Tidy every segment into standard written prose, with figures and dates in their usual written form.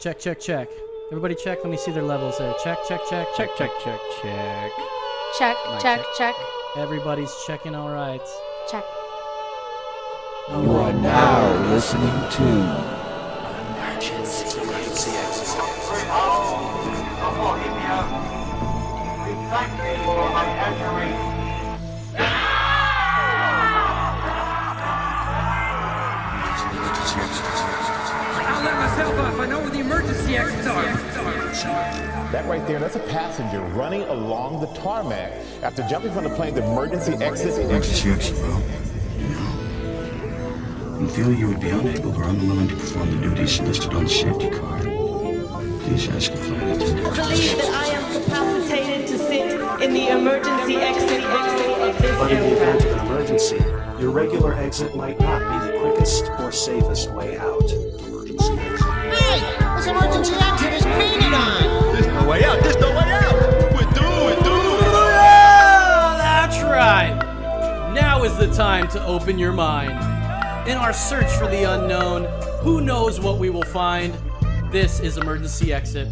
Check, check, check. Everybody check. Let me see their levels there. Check, check, check. Check, check, check, check. Check, check, check. Everybody's checking all right. Check. You are now listening to Emergency exit. I'll let myself off. I know where the emergency exits are. That right there, that's a passenger running along the tarmac after jumping from the plane. The emergency exit. Emergency exit, bro. You feel you would be unable or unwilling to perform the duties listed on the safety card. Please ask a flight attendant. I believe that I am capacitated to sit in the emergency exit row of this But in the event aircraft. of an emergency, your regular exit might not be the quickest or safest way out. Emergency exit. Hey! This emergency exit is painted on! There's no way out. There's no way out. We're doomed. Yeah, that's right. Now is the time to open your mind. In our search for the unknown, who knows what we will find? This is Emergency Exit.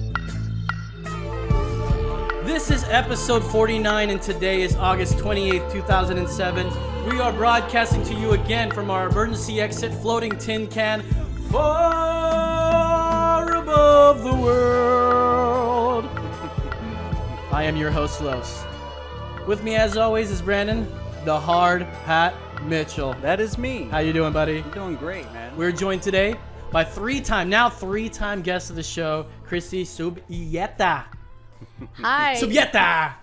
This is episode 49, and today is August 28th, 2007. We are broadcasting to you again from our Emergency Exit floating tin can far above the world. I am your host, Los. With me, as always, is Brandon, the Hard Hat Mitchell. That is me. How you doing, buddy? I'm doing great, man. We're joined today by three-time guest of the show, Krysti Subieta. Hi. Subieta!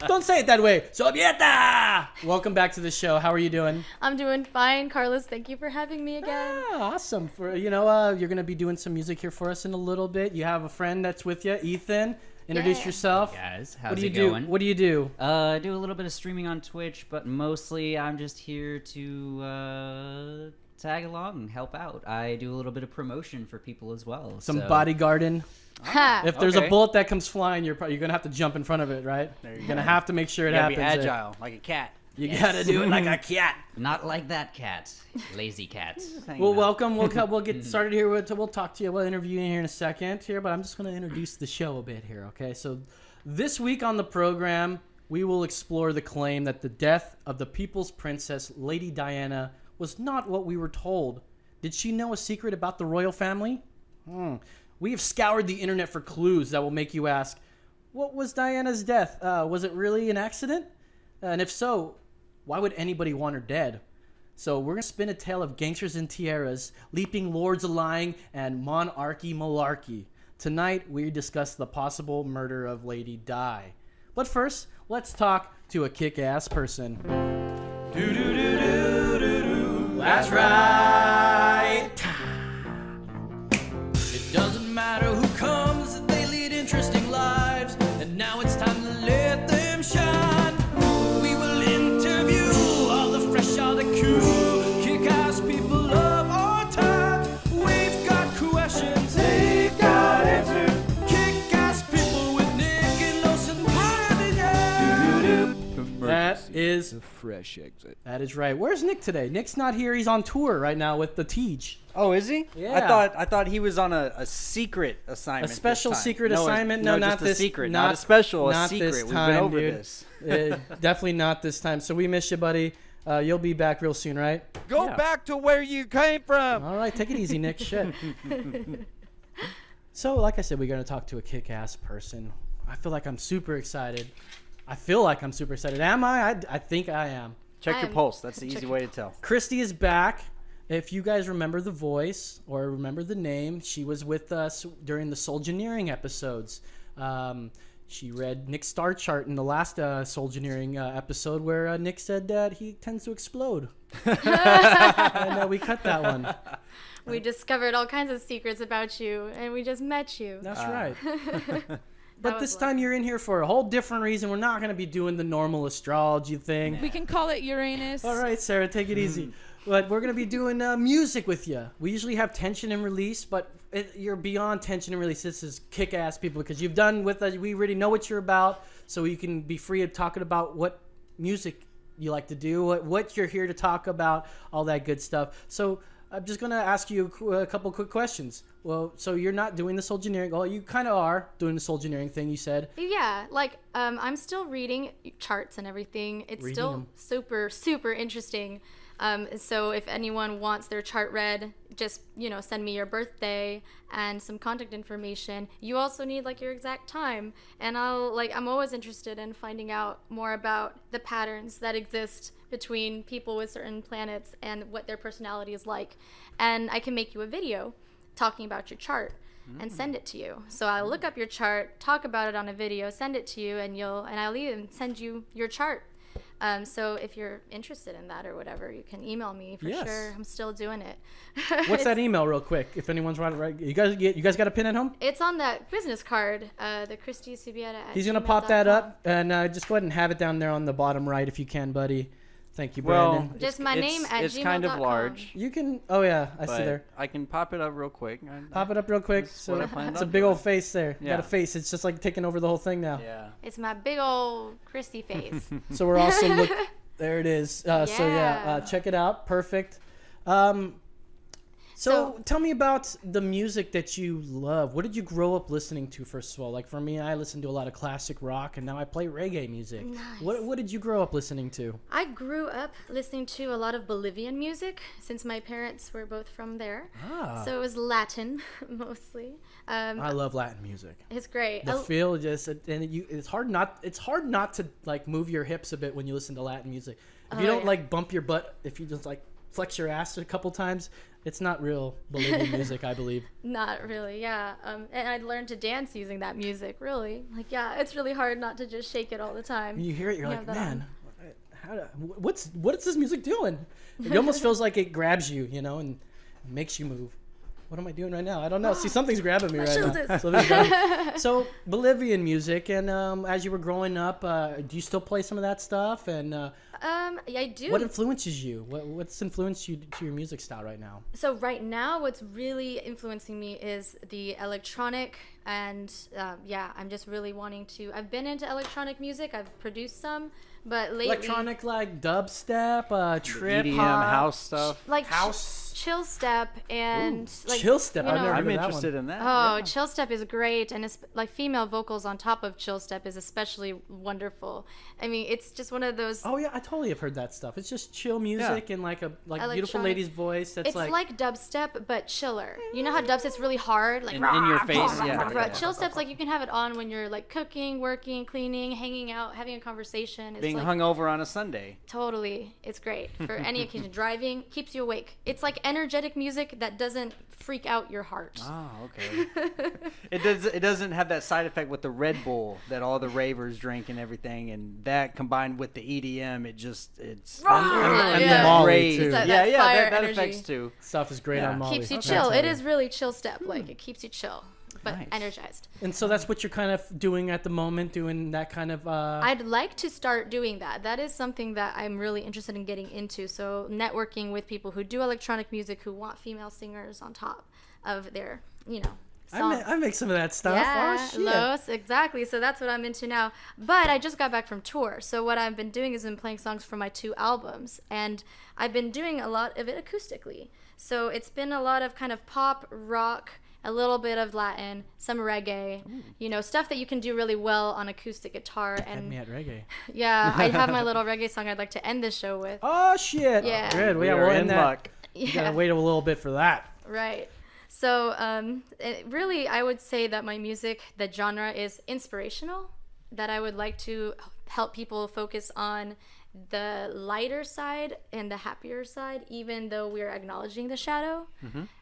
Don't say it that way. Subieta! Welcome back to the show. How are you doing? I'm doing fine, Carlos. Thank you for having me again. Awesome. You're going to be doing some music here for us in a little bit. You have a friend that's with you, Ethan. Introduce Yeah. yourself. Hey guys, how's What do you it do? going? What do you do? I do a little bit of streaming on Twitch, but mostly I'm just here to tag along and help out. I do a little bit of promotion for people as well. Some so. bodyguarding. Ha. If there's a Okay. bullet that comes flying, you're going to have to jump in front of it, right? You're going to have to make sure it You gotta happens. be agile, like a cat. You got to do it like a cat. Not like that cat, lazy cat. Well, welcome. We'll get started here. We'll talk to you. We'll interview you here in a second here, but I'm just going to introduce the show a bit here, okay? So this week on the program, we will explore the claim that the death of the people's princess, Lady Diana, was not what we were told. Did she know a secret about the royal family? We have scoured the internet for clues that will make you ask, what was Diana's death? Was it really an accident? And if so, why would anybody want her dead? So we're going to spin a tale of gangsters and tiaras, leaping lords of lying, and Monarchy Malarkey. Tonight, we discuss the possible murder of Lady Di. But first, let's talk to a kick-ass person. That's right. It doesn't matter who comes, they lead interesting lives. And now it's time to let them shine. We will interview all the fresh out of queue, kick-ass people of our time. We've got questions, they've got answers. Kick-ass people with Nick and Los and Brandon. That is a fresh exit. That is right. Where's Nick today? Nick's not here. He's on tour right now with the Teej. Oh, is he? Yeah. I thought he was on a secret assignment. A special this time. secret No, assignment? No, No, not just this. a secret. Not Not a special. A not secret. this We've time, been over dude. this. Definitely not this time. So we miss you, buddy. You'll be back real soon, right? Go Yeah. back to where you came from. All right, take it easy, Nick. Shit. So, like I said, we're going to talk to a kick-ass person. I feel like I'm super excited. Am I? I think I am. Check your I'm- pulse. That's the check easy your way to tell. Krysti is back. If you guys remember the voice or remember the name, she was with us during the Soulgeneering episodes. She read Nick's star chart in the last Soulgeneering episode where Nick said that he tends to explode. And we cut that one. We discovered all kinds of secrets about you, and we just met you. That's right. But was this time you're in here for a whole different reason. We're not going to be doing the normal astrology thing. We can call it Uranus. All right, Sarah, take it easy. But we're going to be doing music with you. We usually have tension and release, but you're beyond tension and release. This is kick-ass people because you've done with us. We already know what you're about, so you can be free of talking about what music you like to do, what you're here to talk about, all that good stuff. So I'm just gonna ask you a couple quick questions. Well, so you're not doing the soul engineering. Well, you kind of are doing the soul engineering thing. You said. Yeah, like I'm still reading charts and everything. It's Reading still them. super interesting. So if anyone wants their chart read, just send me your birthday and some contact information. You also need like your exact time, and I'm always interested in finding out more about the patterns that exist between people with certain planets and what their personality is like. And I can make you a video talking about your chart and send it to you. So I'll look up your chart, talk about it on a video, send it to you, and I'll even send you your chart. So if you're interested in that or whatever, you can email me for sure. I'm still doing it. What's that email, real quick? If anyone's right, you guys got a pin at home? It's on that business card, the Krysti Subieta. He's gonna pop that up, and just go ahead and have it down there on the bottom right if you can, buddy. Thank you, Brandon. Well, just my name at it's gmail.com. kind of large. You can. Oh yeah, I see but there. I can pop it up real quick. Pop it up real quick. That's So what I planned it's a on big doing. old face there. You got a Yeah. face. It's just like taking over the whole thing now. Yeah. It's my big old Krysti face. So we're also there it is. So yeah, check it out. Perfect. So tell me about the music that you love. What did you grow up listening to, first of all? Like for me, I listen to a lot of classic rock, and now I play reggae music. Nice. What did you grow up listening to? I grew up listening to a lot of Bolivian music since my parents were both from there. So it was Latin mostly. I love Latin music. It's great. The feel just and it's hard not to like move your hips a bit when you listen to Latin music. If you don't like bump your butt, if you just like flex your ass a couple times, it's not real Bolivian music, I believe. Not really, yeah. And I learned to dance using that music, really. Like, yeah, it's really hard not to just shake it all the time. You hear it, you're like, man, what is this music doing? It almost feels like it grabs you, and makes you move. What am I doing right now? I don't know. See, something's grabbing me right now. Something's grabbing me. So, Bolivian music, and as you were growing up, do you still play some of that stuff? And yeah, I do. What influences you? What's influenced you to your music style right now? So right now, what's really influencing me is the electronic, and I'm just really wanting to. I've been into electronic music. I've produced some, but lately, electronic like dubstep, trip EDM, hop, house stuff. like house. chill step and like chill step. I've never I'm heard of that interested one. in that. Oh, yeah. chill step is great, and it's like female vocals on top of chill step is especially wonderful. I mean, it's just one of those. Oh yeah, I totally have heard that stuff. It's just chill music and like a beautiful Electronic. lady's voice. That's It's like dubstep but chiller. You know how dubstep's really hard, like In your face, yeah. Chill step's like you can have it on when you're like cooking, working, cleaning, hanging out, having a conversation. It's Being like, hungover on a Sunday. Totally, it's great for any occasion. Driving keeps you awake. It's like energetic music that doesn't freak out your heart. Oh, okay. It doesn't have that side effect with the Red Bull that all the ravers drink and everything, and that combined with the EDM, it's and the Molly great. too. That Yeah, fire that energy. affects too. Stuff is great Yeah. on Molly. Keeps you Okay. chill. It is really chill step. Like it keeps you chill, but Nice. energized. And so that's what you're kind of doing at the moment, doing that kind of. I'd like to start doing that. That is something that I'm really interested in getting into. So networking with people who do electronic music who want female singers on top of their, songs. I make some of that stuff. Yeah, Oh shit. Los, exactly. So that's what I'm into now. But I just got back from tour. So what I've been doing is been playing songs from my 2 albums. And I've been doing a lot of it acoustically. So it's been a lot of kind of pop, rock, a little bit of Latin, some reggae, stuff that you can do really well on acoustic guitar. Had And me at reggae. yeah, I have my little reggae song I'd like to end this show with. Oh shit. Yeah. Good. We Yeah, are we'll in end that. luck. You gotta wait a little bit for that. Right. So, really, I would say that my music, the genre is inspirational, that I would like to help people focus on the lighter side and the happier side, even though we're acknowledging the shadow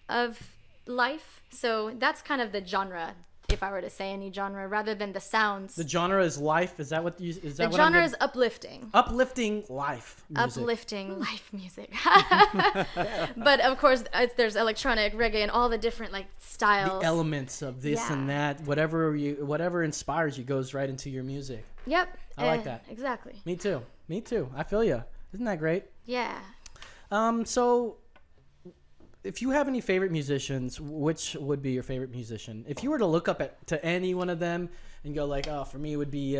of life. So that's kind of the genre, if I were to say any genre, rather than the sounds. The genre is life. Is that what you? Is that The what I'm genre getting? is uplifting. Uplifting life music. Uplifting life music. But of course, there's electronic, reggae, and all the different styles. The elements of this and that, whatever inspires you goes right into your music. Yep. I like that. Exactly. Me too. I feel you. Isn't that great? Yeah. So if you have any favorite musicians, which would be your favorite musician? If you were to look up to any one of them and go like, oh, for me it would be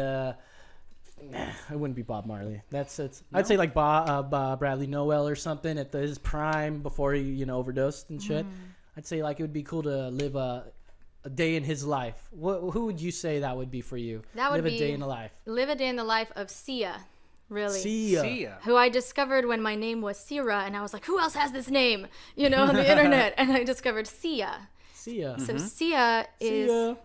It wouldn't be Bob Marley. I'd say like Bradley Noel or something at his prime before he overdosed and shit. I'd say like it would be cool to live a day in his life. Who would you say that would be for you? That would live a day in the life. Live a day in the life of Sia. Really. Sia. Who I discovered when my name was Sierra, and I was like, who else has this name? On the internet. And I discovered Sia. Sia. So Sia is...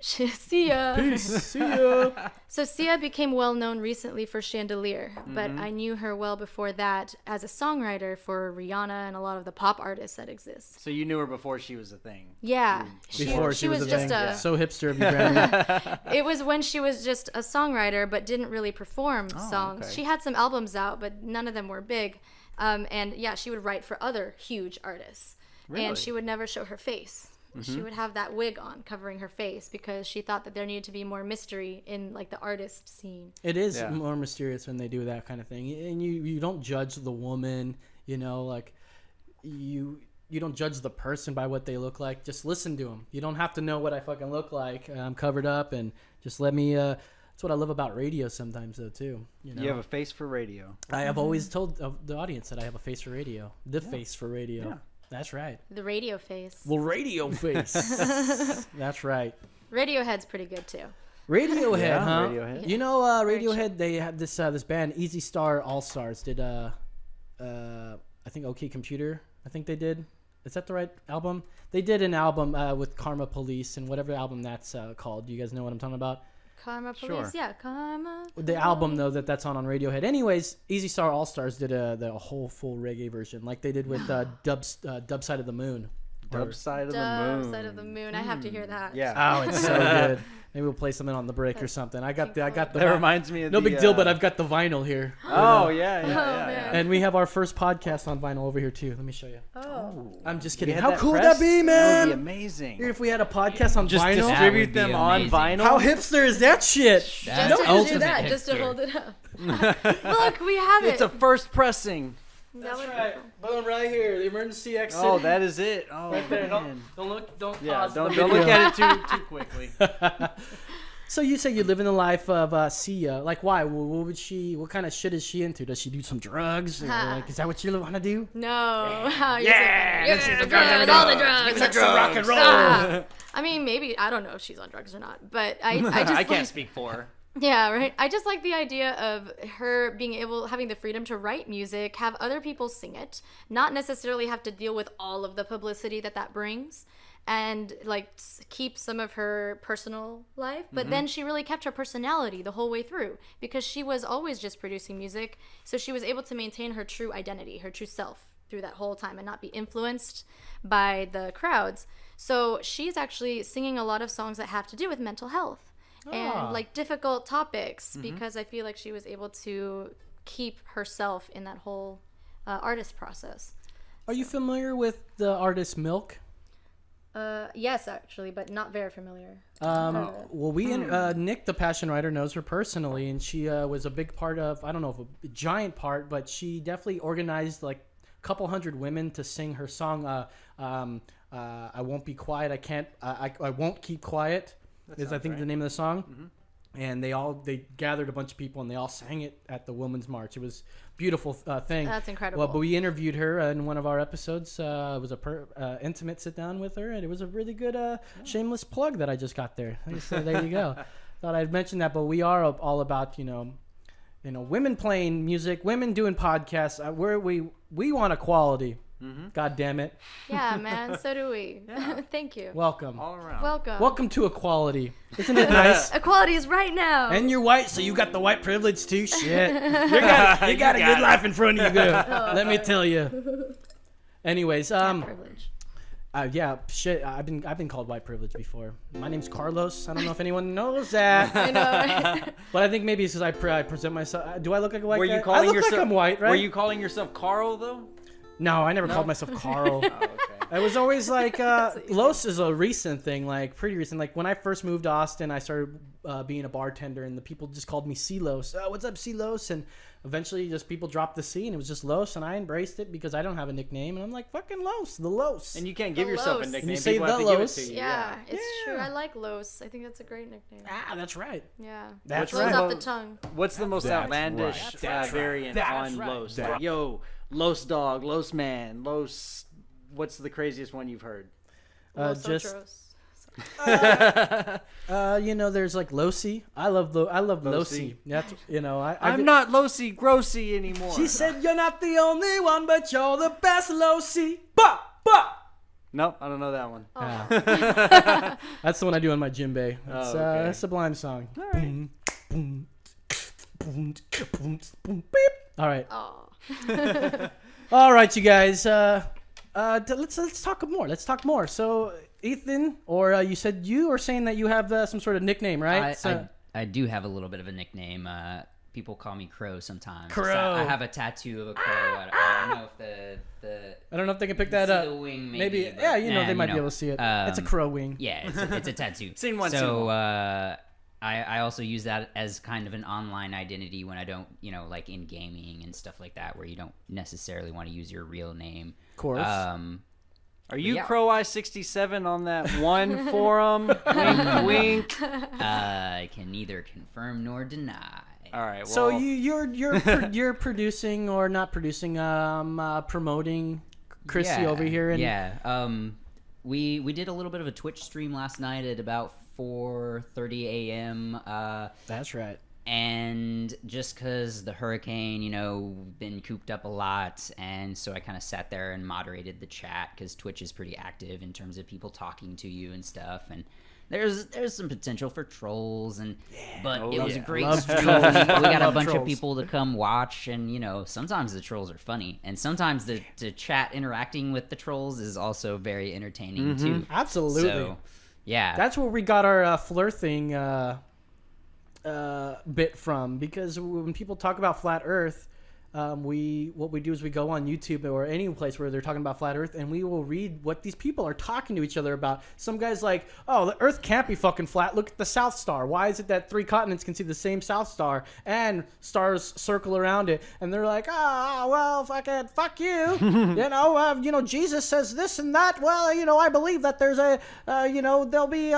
Sia. Peace. Sia. So Sia became well known recently for Chandelier, but I knew her well before that as a songwriter for Rihanna and a lot of the pop artists that exist. So you knew her before she was a thing. Yeah. Before she was just a so hipster of you, Granny. It was when she was just a songwriter but didn't really perform songs. Okay. She had some albums out, but none of them were big. And yeah, she would write for other huge artists. Really? And she would never show her face. She would have that wig on covering her face because she thought that there needed to be more mystery in like the artist scene. It is more mysterious when they do that kind of thing, and you don't judge the woman, like you don't judge the person by what they look like. Just listen to them. You don't have to know what I fucking look like. I'm covered up, and just let me. That's what I love about radio sometimes, though, too. You have a face for radio. I have always told the audience that I have a face for radio. The face for radio. Yeah. That's right. The radio face. Well, radio face. That's right. Radiohead's pretty good too. Radiohead, huh? Radiohead. Radiohead. They have this band, Easy Star All Stars. Did I think OK Computer? I think they did. Is that the right album? They did an album with Karma Police and whatever album that's called. Do you guys know what I'm talking about? Karma Police, Sure. yeah, Karma. The album though that's on Radiohead. Anyways, Easy Star All Stars did a whole full reggae version, like they did with Dub Side of the Moon. Dub Side of the Moon. Side of the Moon. I have to hear that. Yeah. Oh, it's so good. Maybe we'll play something on the break or something. I got the. That reminds me of no big deal, but I've got the vinyl here. Oh yeah. And we have our first podcast on vinyl over here too. Let me show you. Oh. I'm just kidding. You had How that cool would press? that be, man? That would be amazing. If we had a podcast on Just vinyl, distribute them on amazing. vinyl. how hipster is that shit? Just That's to do ultimate that, just to hipster. hold it up. Look, we have it. It's a first pressing. That would be Right. Boom, right here. The emergency exit. Oh, that is it. Oh, right there. man. Don't look. Don't Yeah, pause. don't the look video. at it too quickly. So you say you live in the life of Sia. Like, why? What would she? What kind of shit is she into? Does she do some drugs? Or, like, is that what you want to do? No. Yeah, this is the drugs. Good, all the drugs. Let's rock and roll. Stop. I mean, maybe I don't know if she's on drugs or not, but I just I like, can't speak for her. Yeah, right. I just like the idea of her having the freedom to write music, have other people sing it, not necessarily have to deal with all of the publicity that brings, and like keep some of her personal life. But then she really kept her personality the whole way through because she was always just producing music, so she was able to maintain her true identity, her true self through that whole time and not be influenced by the crowds. So she's actually singing a lot of songs that have to do with mental health. And like difficult topics because I feel like she was able to keep herself in that whole artist process. Are you familiar with the artist Milk? Yes, actually, but not very familiar. Well, Nick, the passion writer, knows her personally, and she was a big part of, I don't know if a giant part, but she definitely organized like a couple hundred women to sing her song, I Won't Be Quiet, I Won't Keep Quiet. Is I think the name of the song, and they gathered a bunch of people and they all sang it at the Women's March. It was a beautiful thing. That's incredible. Well, but we interviewed her in one of our episodes. It was a intimate sit down with her, and it was a really good shameless plug that I just got there. So there you go. Thought I'd mention that, but we are all about women playing music, women doing podcasts. We want equality. God damn it. Yeah, man. So do we. Yeah. Thank you. Welcome. All around. Welcome to equality. Isn't it nice? Equality is right now. And you're white, so you got the white privilege too. Shit. You got a good life in front of you, girl. Let me tell you. Anyways, privilege. Yeah, shit. I've been called white privilege before. My name's Carlos. I don't know if anyone knows that. I know. But I think maybe it's because I present myself. Do I look like a white guy? I look like I'm white, right? Were you calling yourself Carl though? No, I never called myself Carl. Oh, okay. It was always like Los is a recent thing, like pretty recent. Like when I first moved to Austin, I started being a bartender, and the people just called me C-Los. What's up, C-Los? And eventually, just people dropped the C, and it was just Los, and I embraced it because I don't have a nickname, and I'm like fucking Los, the Los. And you can't give yourself a nickname. You say People the have to give it Los. to you. Yeah, it's true. I like Los. I think that's a great nickname. That's right. Yeah, That's flows right. off the tongue. What's the most That's outlandish right. variant on Los? Like, yo, Los dog, Los man, Los. What's the craziest one you've heard? Los just Otros. there's like Losi. I love Losi. Losi. That's I'm not Losi Grossy anymore. She said you're not the only one, but you're the best Losi. Bah bah. Nope, I don't know that one. That's the one I do on my djembe. It's okay. a Sublime song. All right. All right. Oh. All right, you guys. Let's talk more. Let's talk more. So, Ethan, or you said you were saying that you have some sort of nickname, right? I do have a little bit of a nickname. People call me Crow sometimes. Crow. I have a tattoo of a crow. I don't know if the I don't know if they can pick that up. The wing maybe but, they might be able to see it. It's a crow wing. Yeah, it's a tattoo. Seen one. So I also use that as kind of an online identity when I don't, like in gaming and stuff like that, where you don't necessarily want to use your real name. Of course. Are you Crow Eye 67 on that one forum? Wink, wink. I can neither confirm nor deny. All right. Well, So you're producing or not producing, promoting Krysti over here. We did a little bit of a Twitch stream last night at about 4:30 a.m. That's right. And just because the hurricane, been cooped up a lot, and so I kind of sat there and moderated the chat because Twitch is pretty active in terms of people talking to you and stuff, and there's some potential for trolls, but it was a great stream. We got a bunch of people to come watch, and sometimes the trolls are funny, and sometimes the chat interacting with the trolls is also very entertaining too. Absolutely. So, yeah, that's where we got our flirting bit from, because when people talk about flat Earth, what we do is we go on YouTube or any place where they're talking about flat Earth, and we will read what these people are talking to each other about. Some guy's like, "Oh, the Earth can't be fucking flat. Look at the South Star. Why is it that 3 continents can see the same South Star and stars circle around it?" And they're like, well, fuck you. Jesus says this and that. Well, I believe that there's there'll be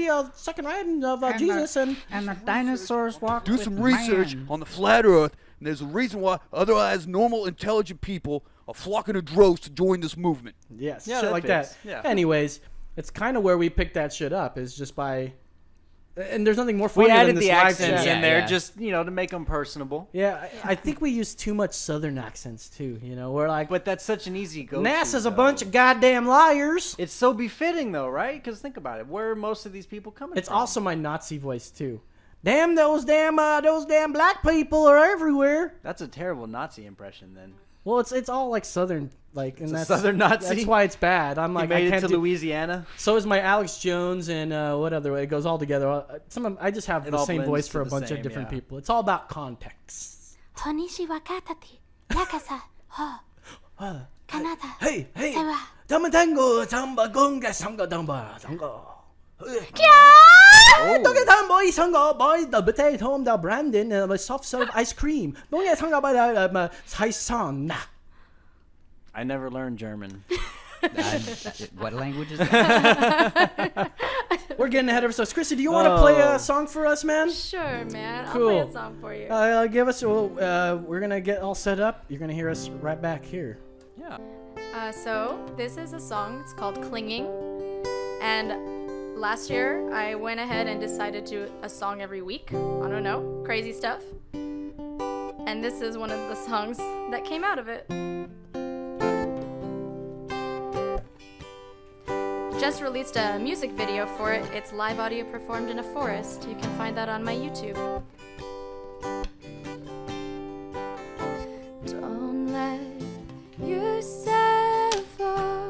a second riding of Jesus and the dinosaurs walk. Do some research on the flat Earth. And there's a reason why otherwise normal, intelligent people are flocking to droves to join this movement. Yes, Yeah, shit that like fits. that. Yeah. Anyways, it's kind of where we picked that shit up, is just by... And there's nothing more funny we than added this the live accents chat. in there just, to make them personable. Yeah, I think we use too much Southern accents, too. We're like... But that's such an easy go-to. NASA's a bunch of goddamn liars. It's so befitting, though, right? Because think about it. Where are most of these people coming It's from? also my Nazi voice, too. Damn, those damn black people are everywhere. That's a terrible Nazi impression, then. Well, it's all like Southern, like, and It's a that's Southern Nazi? That's why it's bad. I'm like, You made I can't it to do... Louisiana? So is my Alex Jones and what other way? It goes all together. I just have It the all same blends voice to for a the bunch same, of different yeah. people. It's all about context. Hey, dama tango, samba gonga, samba damba, tango. Doggy boy, sanga boy, the potato, the Brandon, the soft serve ice cream. Boy, sanga by the Tyson. I never learned German. what language is that? We're getting ahead of ourselves. Krysti, do you want to play a song for us, man? Sure, man. Cool. I'll play a song for you. Give us. We're gonna get all set up. You're gonna hear us right back here. Yeah. So this is a song. It's called "Clinging," and last year I went ahead and decided to do a song every week. I don't know, crazy stuff. And this is one of the songs that came out of it. Just released a music video for it. It's live audio performed in a forest. You can find that on my YouTube. Don't let yourself fall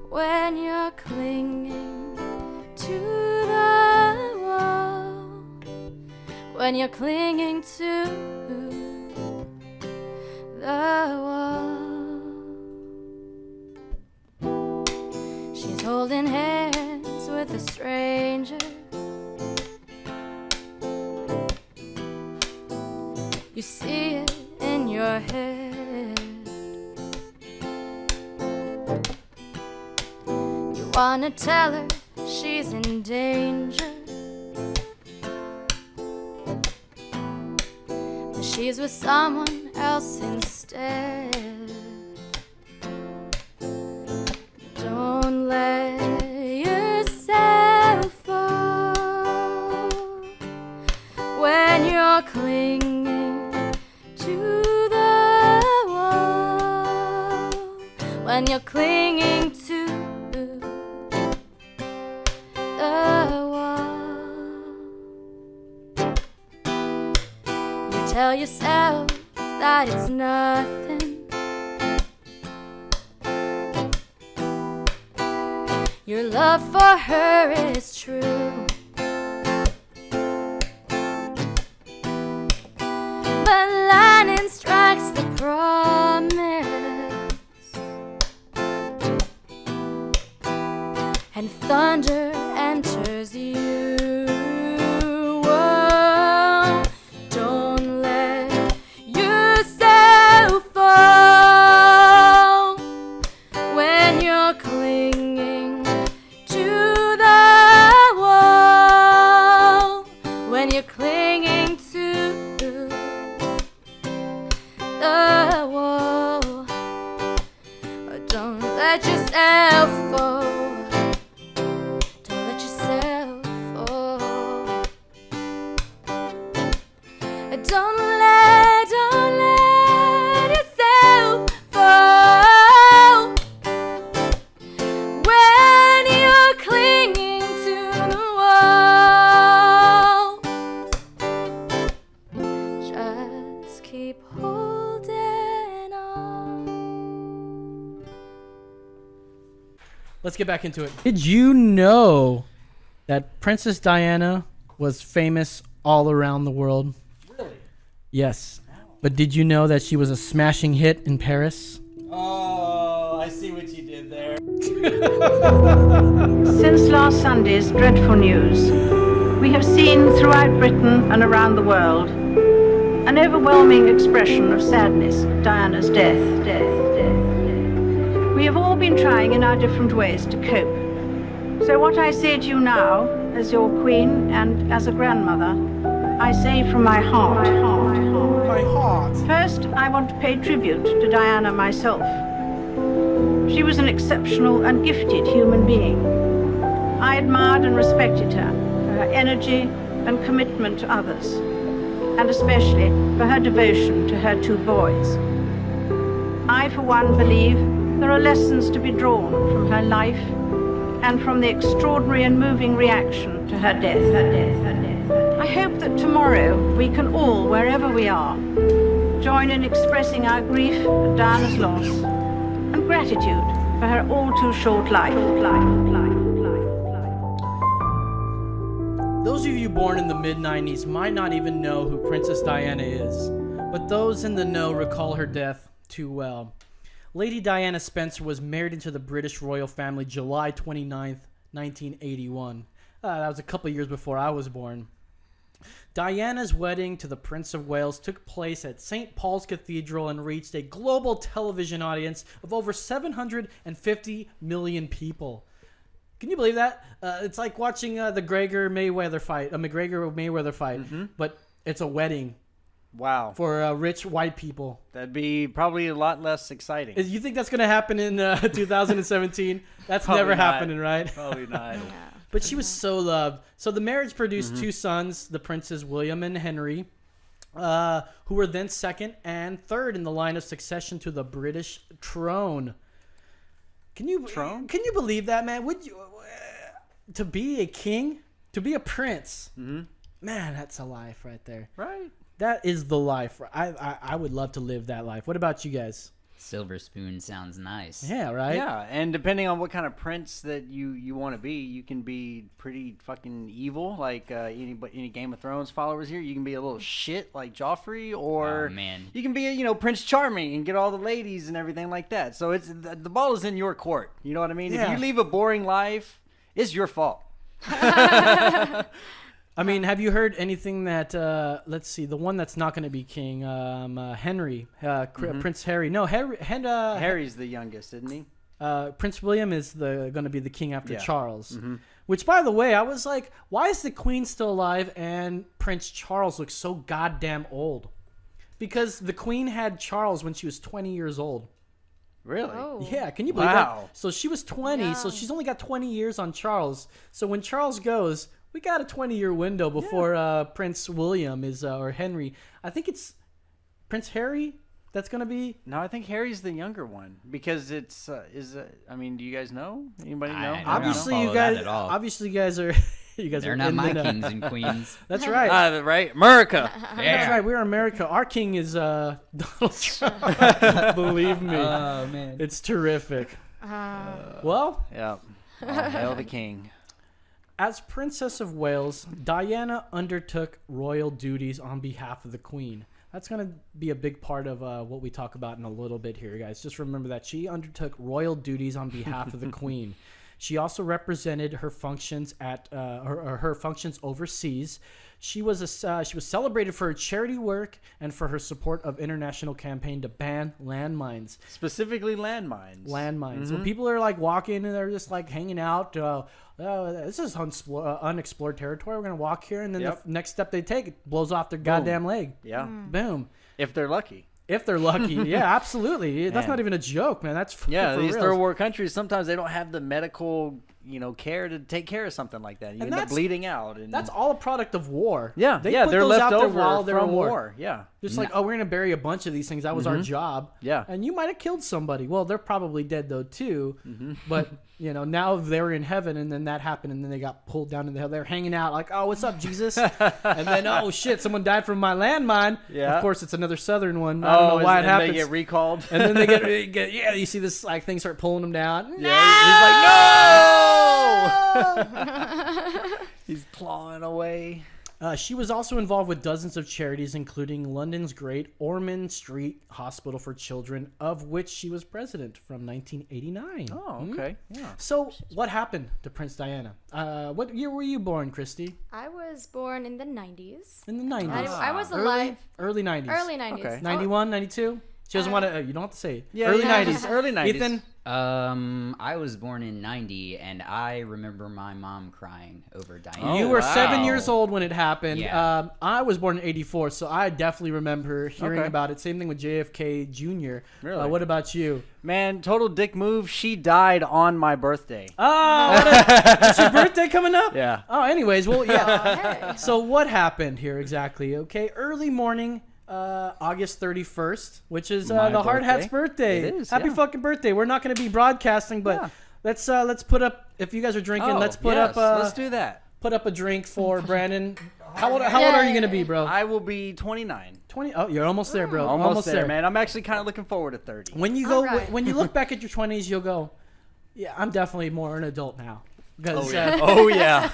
when you're clinging to the wall, when you're clinging to the wall. holding hands with a stranger. You see it in your head. You wanna tell her she's in danger, but she's with someone else instead. Don't let yourself fall when you're clinging to the wall, when you're clinging to the wall. You tell yourself that it's nothing. Your love for her is true, but lightning strikes the promise, and thunder enters you. Oh, don't let yourself fall when you're clinging to the wall, when you're clinging to the wall. Don't let yourself fall. Don't let yourself fall. Don't let yourself fall when you're clinging to the wall. Just keep holding on. Let's get back into it. Did you know that Princess Diana was famous all around the world? Really? Yes. But did you know that she was a smashing hit in Paris? Oh, I see what you did there. Since last Sunday's dreadful news, we have seen throughout Britain and around the world an overwhelming expression of sadness at Diana's death. We have all been trying in our different ways to cope. So what I say to you now, as your queen and as a grandmother, I say from my heart. My heart. First, I want to pay tribute to Diana myself. She was an exceptional and gifted human being. I admired and respected her for her energy and commitment to others, and especially for her devotion to her two boys. I, for one, believe there are lessons to be drawn from her life and from the extraordinary and moving reaction to her death. I hope that tomorrow we can all, wherever we are, join in expressing our grief at Diana's loss and gratitude for her all too short life. Those of you born in the mid-90s might not even know who Princess Diana is, but those in the know recall her death too well. Lady Diana Spencer was married into the British royal family July 29th, 1981. That was a couple years before I was born. Diana's wedding to the Prince of Wales took place at St. Paul's Cathedral and reached a global television audience of over 750 million people. Can you believe that? It's like watching the McGregor-Mayweather fight, but it's a wedding. Wow. For rich white people. That'd be probably a lot less exciting. You think that's going to happen in 2017? That's never happening, right? Probably not. But she was so loved. So the marriage produced two sons, the Princes William and Henry, who were then second and third in the line of succession to the British throne. Can you believe that, man? Would you to be a king, to be a prince? Man, that's a life right there. Right. That is the life. I would love to live that life. What about you guys? Silver spoon sounds nice. Yeah, right? Yeah, and depending on what kind of prince that you want to be, you can be pretty fucking evil, like any Game of Thrones followers here. You can be a little shit like Joffrey, or you can be Prince Charming and get all the ladies and everything like that. So it's the ball is in your court. You know what I mean? Yeah. If you leave a boring life, it's your fault. I mean, have you heard anything that, let's see, the one that's not going to be king, Henry, Prince Harry. No, Harry's the youngest, isn't he? Prince William is going to be the king after Yeah. Charles. Mhm. Which, by the way, I was like, why is the queen still alive and Prince Charles looks so goddamn old? Because the queen had Charles when she was 20 years old. Really? Oh. Yeah, can you believe Wow. that? So she was 20, so she's only got 20 years on Charles. So when Charles goes, we got a 20-year window before Prince William is, or Henry. I think it's Prince Harry that's going to be. No, I think Harry's the younger one because it's I mean, do you guys know? Anybody know? I don't Obviously, you follow that guys. at all. Obviously, you guys are. You guys They're are not in my the- kings and queens. That's right. Right, America. That's right. We're America. Our king is Donald Trump. Believe me. Oh, man. It's terrific. Well, Yeah. Hail the king. as Princess of Wales, Diana undertook royal duties on behalf of the Queen. That's going to be a big part of what we talk about in a little bit here, guys. Just remember that she undertook royal duties on behalf of the Queen. She also represented her functions at her functions overseas. She was celebrated for her charity work and for her support of international campaign to ban landmines. Specifically landmines. Landmines. When people are like walking and they're just like hanging out, this is unexplored territory. We're gonna walk here, and then the next step they take, it blows off their goddamn leg. Yeah. Boom. If they're lucky. If they're lucky, yeah, absolutely. That's not even a joke, man. That's for these reals. third world countries, sometimes they don't have the medical, care to take care of something like that. You end up bleeding out. And That's all a product of war. Yeah, they yeah, put they're those left out there over while they're from in war. war. Yeah, Just like, we're gonna bury a bunch of these things. That was our job. Yeah, and you might have killed somebody. Well, they're probably dead though too. But now they're in heaven, and then that happened, and then they got pulled down into hell. They're hanging out like, oh, what's up, Jesus? And then, oh shit, someone died from my landmine. Yeah. Of course, it's ananother southern one. I don't know why it happens. They get recalled, and then they get you see this like thing start pulling them down. Yeah, he's like, no. He's clawing away. She was also involved with dozens of charities, including London's Great Ormond Street Hospital for Children, of which she was president from 1989. Oh, okay. Yeah. So, what happened to Prince Diana? What year were you born, Christy? I was born in the 90s. In the 90s. I was alive. Early 90s. Early 90s. Okay. 91, 92? She doesn't want to. You don't have to say it. Yeah, early yeah. 90s. Early 90s. Ethan. I was born in 90, and I remember my mom crying over Diana. You were 7 years old when it happened. Yeah. I was born in 84, so I definitely remember hearing Okay. about it. Same thing with JFK Jr. Really? What about you? Man, total dick move. She died on my birthday. Oh, is your birthday coming up? Yeah. Oh, anyways, well, yeah. Oh, hey. So what happened here exactly? Okay, early morning, August 31st, which is My the Hard Hat's birthday. It is, Happy yeah. fucking birthday. We're not going to be broadcasting, but let's put up, if you guys are drinking, Oh, let's put yes, up let's do that. Put up a drink for Brandon. How old are you going to be, bro? I will be 29. 20. Oh, you're almost there, bro. Almost there, man. I'm actually kind of looking forward to 30. When you go, right. when you look back at your 20s, you'll go, yeah, I'm definitely more an adult now. Because, Oh, yeah.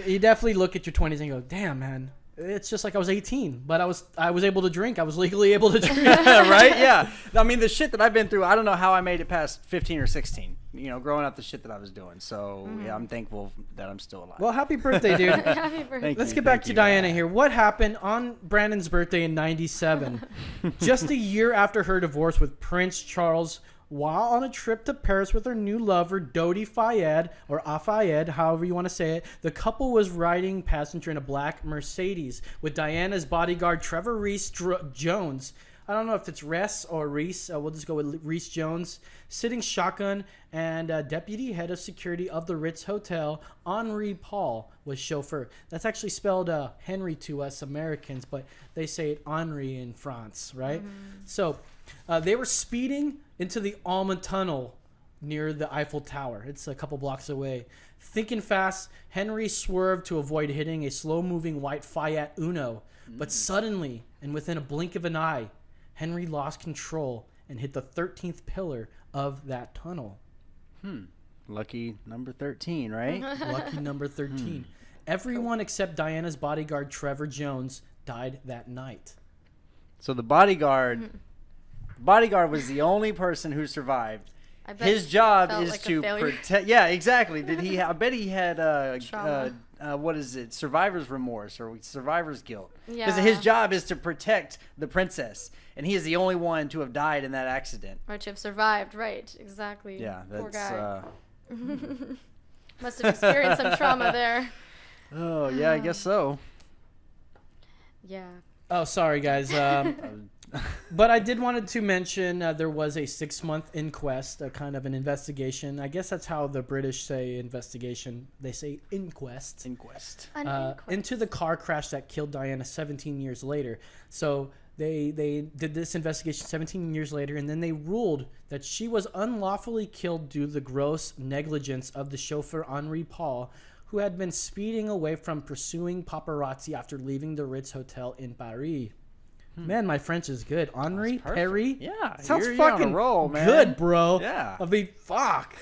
you definitely look at your 20s and go, damn, man, it's just like I was 18, but I was able to drink. I was legally able to drink. Right? Yeah. I mean, the shit that I've been through, I don't know how I made it past 15 or 16, growing up the shit that I was doing. So, yeah, I'm thankful that I'm still alive. Well, happy birthday, dude. Happy birthday. Thank Let's you, get back thank to you. Diana here. What happened on Brandon's birthday in 97? Just a year after her divorce with Prince Charles, while on a trip to Paris with her new lover, Dodi Fayed, or Afayed, however you want to say it, the couple was riding passenger in a black Mercedes with Diana's bodyguard, Trevor Reese Jones. I don't know if it's Ress or Reese. We'll just go with Reese Jones, sitting shotgun, and deputy head of security of the Ritz Hotel, Henri Paul, was chauffeur. That's actually spelled Henry to us Americans, but they say it Henri in France, right? So they were speeding into the Alma Tunnel near the Eiffel Tower. It's a couple blocks away. Thinking fast, Henry swerved to avoid hitting a slow-moving white Fiat Uno. But suddenly, and within a blink of an eye, Henry lost control and hit the 13th pillar of that tunnel. Lucky number 13, right? Lucky number 13. Everyone except Diana's bodyguard, Trevor Jones, died that night. So the bodyguard was the only person who survived. His job is to protect. Yeah, exactly. Did he? I bet he had what is it? Survivor's remorse or survivor's guilt. Because his job is to protect the princess, and he is the only one to have died in that accident. Or to have survived, right? Exactly. Yeah, Poor that's. guy. Must have experienced some trauma there. Oh yeah, I guess so. Yeah. Oh, sorry guys. But I did wanted to mention there was a 6-month inquest, a kind of an investigation. I guess that's how the British say investigation. They say inquest. Inquest. Into the car crash that killed Diana 17 years later. So they did this investigation 17 years later, and then they ruled that she was unlawfully killed due to the gross negligence of the chauffeur Henri Paul, who had been speeding away from pursuing paparazzi after leaving the Ritz Hotel in Paris. Man, my French is good. Henri, Perry? Yeah. Sounds you're fucking on a roll, man. good, bro. Yeah. I mean, fuck.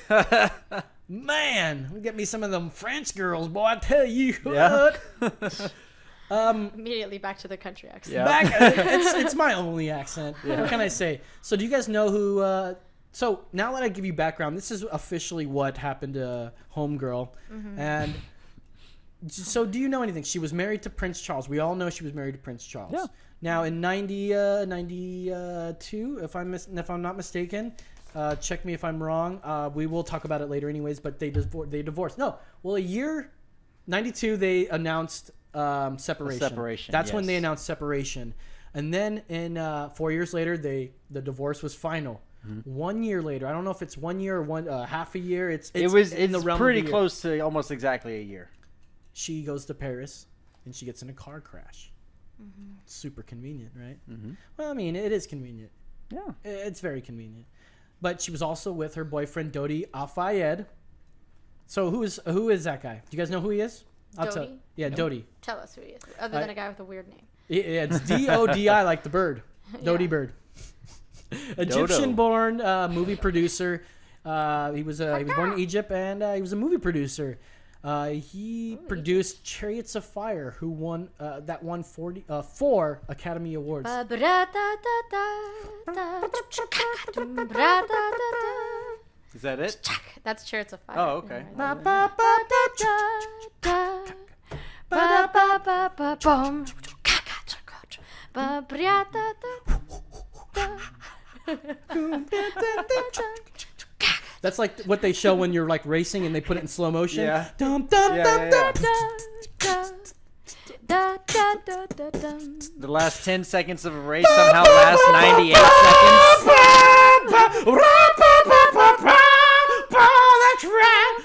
Man, get me some of them French girls, boy. I tell you what. Immediately back to the country accent. Yeah. It's my only accent. Yeah. What can I say? So do you guys know who... so now that I give you background, this is officially what happened to Homegirl. And so do you know anything? She was married to Prince Charles. We all know she was married to Prince Charles. Yeah. Now in 92, if I'm not mistaken, check me if I'm wrong. We will talk about it later anyways, but they divorced. No. Well, 92 they announced separation. That's when they announced separation. And then in 4 years later the divorce was final. 1 year later, I don't know if it's 1 year or half a year. It's in the realm pretty of close to almost exactly a year. She goes to Paris and she gets in a car crash. Super convenient, right? Well, I mean, it is convenient. Yeah, it's very convenient. But she was also with her boyfriend Dodi Al-Fayed. So who is that guy? Do you guys know who he is? Dodi? Dodi. Tell us who he is, other than a guy with a weird name. Yeah, it's D-O-D-I, like the bird. Dodi bird. Egyptian-born movie producer. He was born in Egypt, and he was a movie producer. He produced Chariots of Fire, who won 4 Academy Awards. Is that it? That's Chariots of Fire. Oh, okay. That's like what they show when you're like racing and they put it in slow motion. Yeah. Dum, dum, dum, dum. The last 10 seconds of a race somehow last 98 seconds. That's right.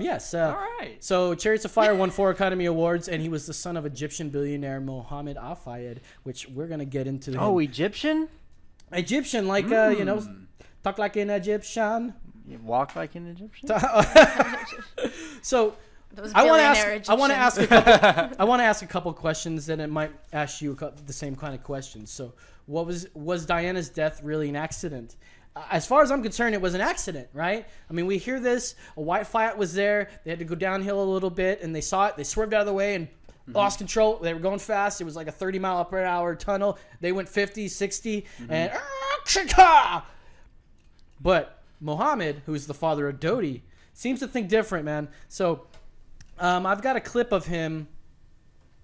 Yes. All right. So Chariots of Fire won 4 Academy Awards, and he was the son of Egyptian billionaire Mohammed Al-Fayed, which we're gonna get into. Oh, Egyptian? Egyptian, like talk like an Egyptian. You walk like an Egyptian. So Those I want to Egyptians. ask a couple questions, and it might ask you the same kind of questions. So, was Diana's death really an accident? As far as I'm concerned, it was an accident, right? I mean, we hear this. A white Fiat was there. They had to go downhill a little bit, and they saw it. They swerved out of the way and lost control. They were going fast. It was like a 30-mile-per-hour tunnel. They went 50, 60, and but Mohammed, who's the father of Dodi, seems to think different, man. So I've got a clip of him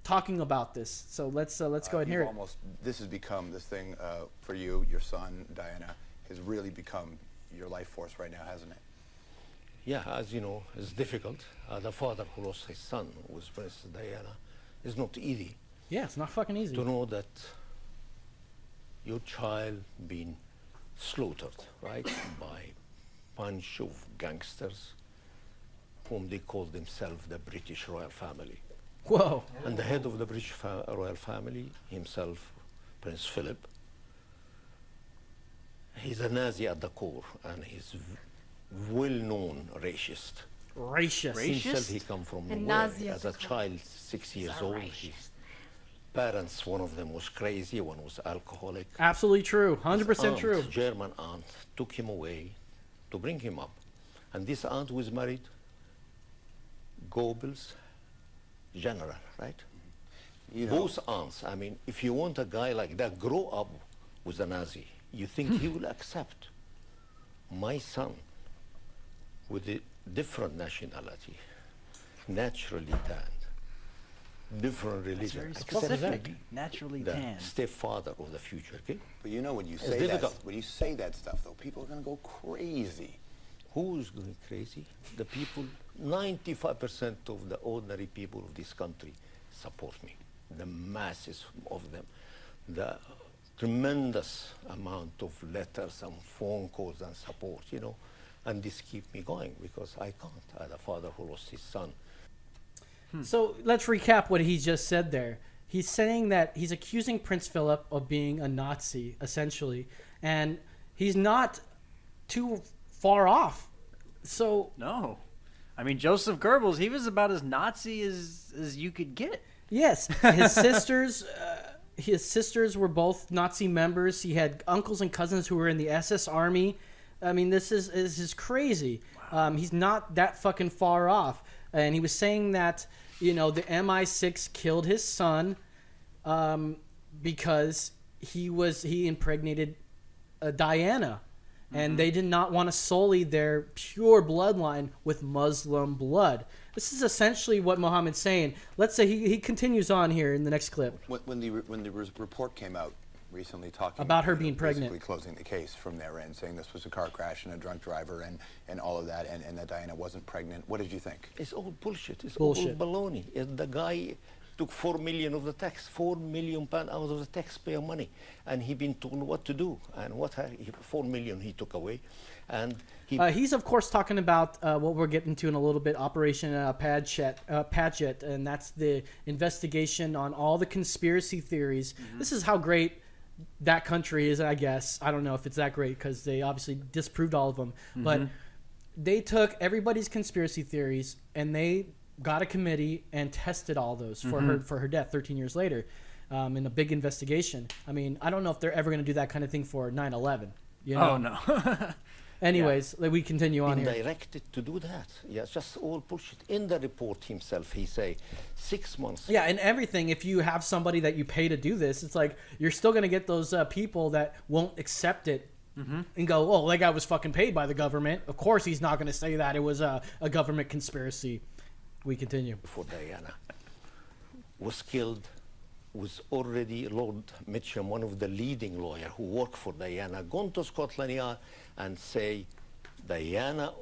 talking about this. So let's go ahead and hear it. This has become this thing for you, your son, Diana, has really become your life force right now, hasn't it? Yeah, as you know, it's difficult. The father who lost his son with Princess Diana is not easy. Yeah, it's not fucking easy. To know that your child being slaughtered, right, by bunch of gangsters whom they call themselves the British royal family. Whoa. And the head of the British royal family himself, Prince Philip, he's a Nazi at the core, and he's well-known racist. Racist? Himself, he come from nowhere. As a child, 6 years old, he parents, one of them was crazy, one was alcoholic. Absolutely true. 100% His true. German aunt took him away to bring him up. And this aunt was married Goebbels general, right? Both aunts. I mean, if you want a guy like that, grow up with a Nazi. You think he will accept my son with a different nationality, naturally tanned, different religion. Very specific. Naturally the tanned. Stepfather of the future, okay? But you know when you It's say difficult. that, when you say that stuff, though, people are going to go crazy. Who's going crazy? The people, 95% of the ordinary people of this country support me. The masses of them. The tremendous amount of letters and phone calls and support, you know. And this keeps me going because I can't. I had a father who lost his son. So let's recap what he just said there. He's saying that he's accusing Prince Philip of being a Nazi, essentially. And he's not too far off. So No. I mean, Joseph Goebbels, he was about as Nazi as you could get. yes, his sisters were both Nazi members. He had uncles and cousins who were in the SS Army. I mean, this is crazy. Wow. He's not that fucking far off. And he was saying that, you know, the MI6 killed his son because he impregnated Diana. And they did not want to sully their pure bloodline with Muslim blood. This is essentially what Mohammed's saying. Let's say he continues on here in the next clip. When the report came out recently talking about her being pregnant, basically closing the case from their end, saying this was a car crash and a drunk driver and all of that, and that Diana wasn't pregnant, what did you think? It's all bullshit. It's bullshit. all baloney. The guy took 4 million of the tax, 4 million pound out of the taxpayer money, and he been told what to do, and 4 million he took away, and he's of course talking about what we're getting to in a little bit, Operation Padgett, and that's the investigation on all the conspiracy theories. This is how great that country is, I guess. I don't know if it's that great because they obviously disproved all of them, but they took everybody's conspiracy theories and they got a committee and tested all those for her death 13 years later in a big investigation. I mean, I don't know if they're ever going to do that kind of thing for 9/11. You know? Oh, no. Anyways, we continue on here. Directed to do that. Yeah, it's just all bullshit. In the report himself, he say 6 months. Yeah, and everything. If you have somebody that you pay to do this, it's like you're still going to get those people that won't accept it and go, "Oh, that guy was fucking paid by the government. Of course, he's not going to say that it was a government conspiracy." We continue. Before Diana was killed, was already Lord Mitcham, one of the leading lawyers who worked for Diana, gone to Scotland Yard and say, Diana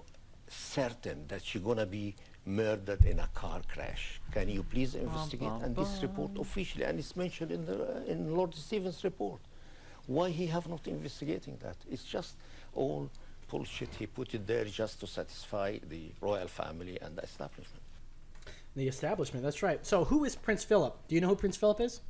certain that she's going to be murdered in a car crash. Can you please investigate? And this report officially, and it's mentioned in Lord Stevens' report. Why he have not investigating that? It's just all bullshit. He put it there just to satisfy the royal family and the establishment. The establishment, that's right. So who is Prince Philip? Do you know who Prince Philip is?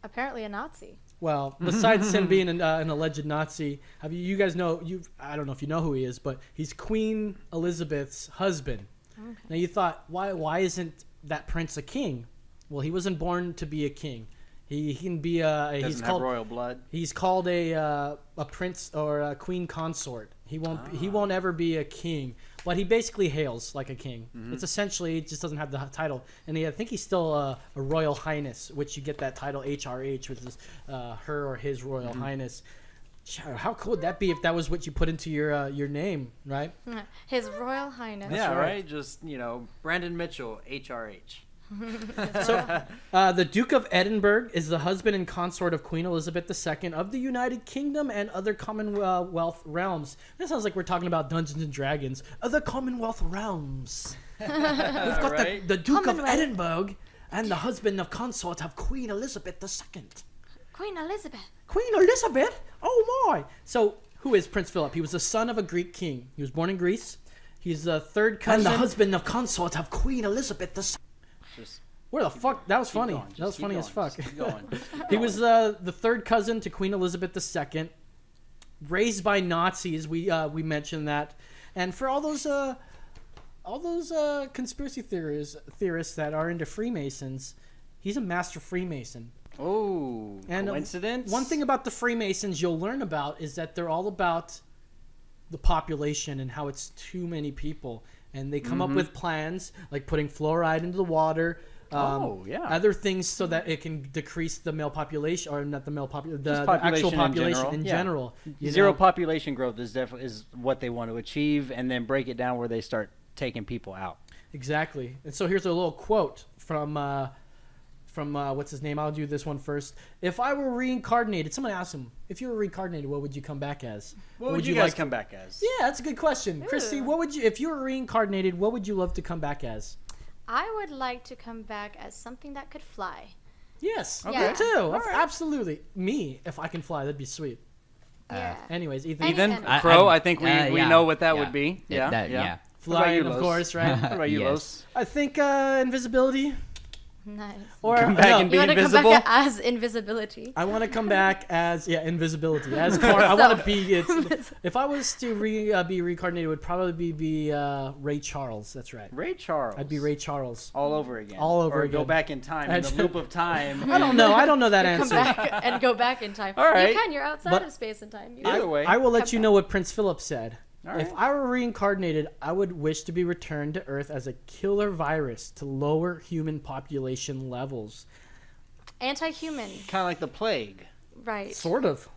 Apparently a Nazi. Well, besides him being an alleged Nazi, you guys know, I don't know if you know who he is, but he's Queen Elizabeth's husband. Okay. Now you thought, why isn't that prince a king? Well, he wasn't born to be a king. He can be he's called royal blood. He's called a prince or a queen consort. He won't ever be a king, but he basically hails like a king. It's essentially, it just doesn't have the title. And I think he's still a royal highness, which you get that title HRH, which is her or his royal highness. How cool would that be if that was what you put into your name, right? His royal highness. Yeah, right. Just Brandon Mitchell, HRH. So, the Duke of Edinburgh is the husband and consort of Queen Elizabeth II of the United Kingdom and other Commonwealth realms. That sounds like we're talking about Dungeons and Dragons. Other Commonwealth realms. We've got the Duke of Edinburgh and the husband of consort of Queen Elizabeth II. Queen Elizabeth. Queen Elizabeth? Oh my! So, who is Prince Philip? He was the son of a Greek king. He was born in Greece. He's the third cousin. And the husband of consort of Queen Elizabeth II. Where the fuck? That was funny. That was funny as fuck. He was the third cousin to Queen Elizabeth II, raised by Nazis. We mentioned that, and for all those conspiracy theorists that are into Freemasons, he's a master Freemason. Oh, and coincidence? One thing about the Freemasons you'll learn about is that they're all about the population and how it's too many people. And they come up with plans like putting fluoride into the water. Other things so that it can decrease the male population, or not the male population, the actual population in general. Zero population growth is what they want to achieve, and then break it down where they start taking people out. Exactly. And so here's a little quote from what's his name? I'll do this one first. If I were reincarnated, someone asked him, if you were reincarnated, what would you come back as? What would you guys come back as? Yeah, that's a good question. Krysti, what would you, if you were reincarnated, what would you love to come back as? I would like to come back as something that could fly. Yes, okay. Me too. Absolutely. Me, if I can fly, that'd be sweet. Yeah. Anyways, Ethan. Ethan, Crow, I think we know what that would be. Yeah. Flying, of course, right? What about you, Los? I think invisibility. Nice. Or come back and be invisible. You want to come back as invisibility. I want to come back as invisibility. As I want to be. If I was to be reincarnated, it would probably be Ray Charles. That's right. Ray Charles. I'd be Ray Charles. All over again. All over or again. Go back in time. In the loop of time. I don't know. I don't know that answer. Come back and go back in time. All right. You can. You're outside of space and time. Either way. I will let you know what Prince Philip said. All right. If I were reincarnated, I would wish to be returned to Earth as a killer virus to lower human population levels. Anti-human. Kind of like the plague. Right. Sort of,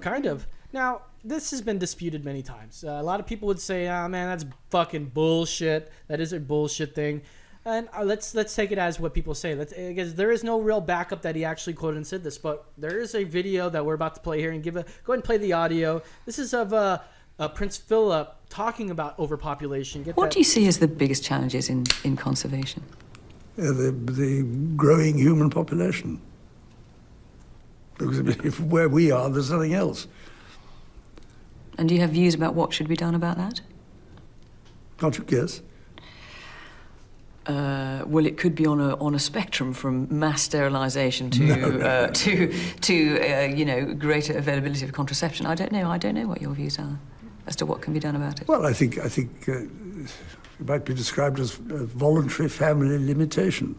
kind of. Now, this has been disputed many times. A lot of people would say, "Oh man, that's fucking bullshit. That is a bullshit thing." And let's take it as what people say. Because there is no real backup that he actually quoted and said this, but there is a video that we're about to play here and go ahead and play the audio. This is of Prince Philip talking about overpopulation. What do you see as the biggest challenges in conservation? The growing human population. Because if where we are, there's nothing else. And do you have views about what should be done about that? Can't you guess? Well, it could be on a spectrum from mass sterilisation to greater availability of contraception. I don't know what your views are as to what can be done about it. Well, I think it might be described as voluntary family limitation.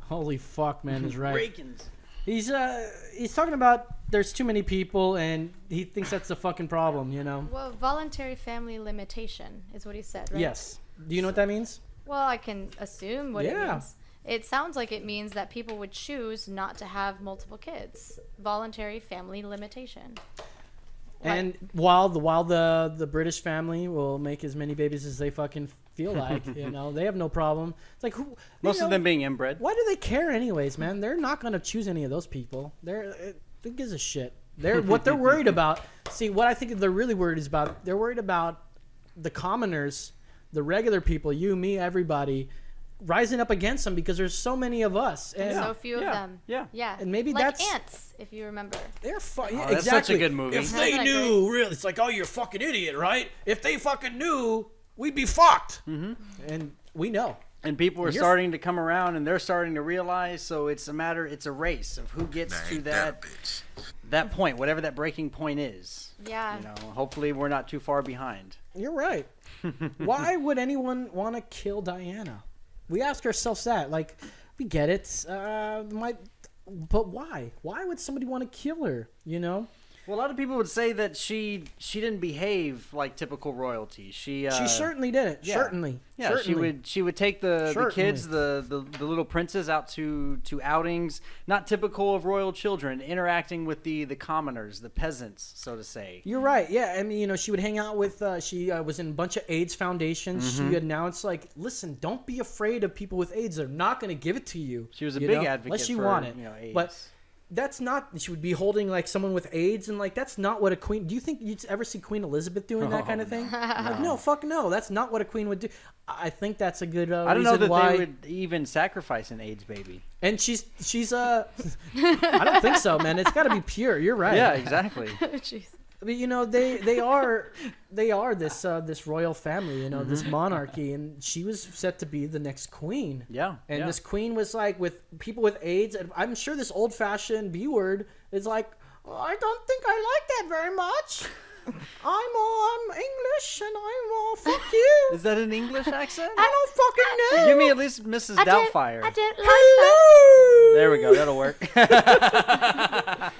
Holy fuck, man, is right. He's talking about there's too many people, and he thinks that's the fucking problem, you know? Well, voluntary family limitation is what he said, right? Yes. Do you know what that means? Well, I can assume what it means. It sounds like it means that people would choose not to have multiple kids. Voluntary family limitation. And while the British family will make as many babies as they fucking feel like, you know, they have no problem. It's like most of them being inbred. Why do they care anyways, man? They're not gonna choose any of those people. Who gives a shit? What they're worried about. See, what I think they're really worried is about. They're worried about the commoners, the regular people, you, me, everybody, rising up against them because there's so many of us and so few of them. Yeah. And maybe like that's ants, if you remember. They're exactly. That's such a good movie. If they knew, really, it's like, oh, you're a fucking idiot, right? If they fucking knew, we'd be fucked. Mm-hmm. And we know. And people are starting to come around, and they're starting to realize. So it's a race of who gets to that point, whatever that breaking point is. Yeah. You know, hopefully we're not too far behind. You're right. Why would anyone want to kill Diana? We ask ourselves that. Like, we get it. But why? Why would somebody want to kill her? You know? Well, a lot of people would say that she didn't behave like typical royalty. She certainly didn't. Yeah. Certainly. Yeah, certainly. she would take the kids, the little princes out to outings, not typical of royal children, interacting with the commoners, the peasants, so to say. You're right. Yeah, I mean, you know, she would hang out with. She was in a bunch of AIDS foundations. Mm-hmm. She announced, like, listen, don't be afraid of people with AIDS. They're not going to give it to you. She was a big advocate unless you for, want it. You know, AIDS. But that's not. She would be holding like someone with AIDS, and like that's not what a queen. Do you think you'd ever see Queen Elizabeth doing that kind of thing? Like, no, fuck no. That's not what a queen would do. I think that's a good. I don't know reason that why... they would even sacrifice an AIDS baby. And she's I don't think so, man. It's got to be pure. You're right. Yeah, exactly. Jeez. I mean, you know, they are this royal family, you know, this monarchy, and she was set to be the next queen. Yeah. And this queen was like with people with AIDS, and I'm sure this old-fashioned B word is like, oh, I don't think I like that very much. I'm English and I'm all fuck you. Is that an English accent? I don't fucking know. Give me at least Mrs. Doubtfire. I don't like that. There we go. That'll work. I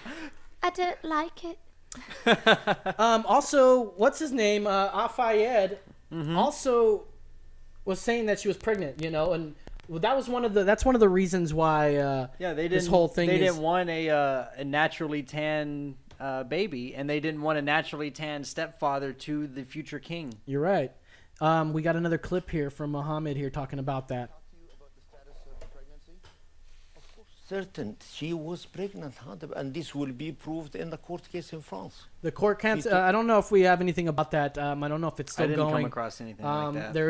don't like it. Also, what's his name? Afayed also was saying that she was pregnant, you know, and that was that's one of the reasons why this whole thing didn't want a naturally tan baby, and they didn't want a naturally tan stepfather to the future king. You're right. We got another clip here from Mohammed here talking about that. Certain she was pregnant, and this will be proved in the court case in France. The court can't. I don't know if we have anything about that. I don't know if it's still I didn't going. come across anything like that. There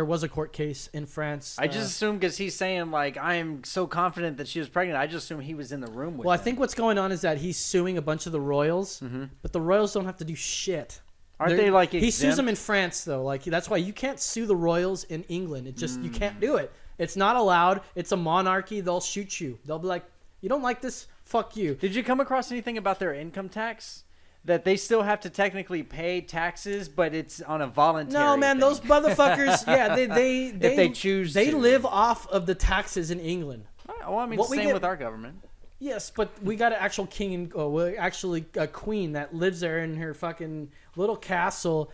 was a court case in France. I just assumed because he's saying like I am so confident that she was pregnant. I just assumed he was in the room with. Well, them. I think what's going on is that he's suing a bunch of the royals, but the royals don't have to do shit. Aren't they like he sues exempt? them in France though? Like that's why you can't sue the royals in England. It just you can't do it. It's not allowed. It's a monarchy. They'll shoot you. They'll be like, you don't like this? Fuck you. Did you come across anything about their income tax? That they still have to technically pay taxes, but it's on a voluntary. No, man, thing. those motherfuckers. Yeah, they if they choose, they to. live off of the taxes in England. Well, I mean, same with our government. Yes, but we got an actual king and actually a queen that lives there in her fucking little castle,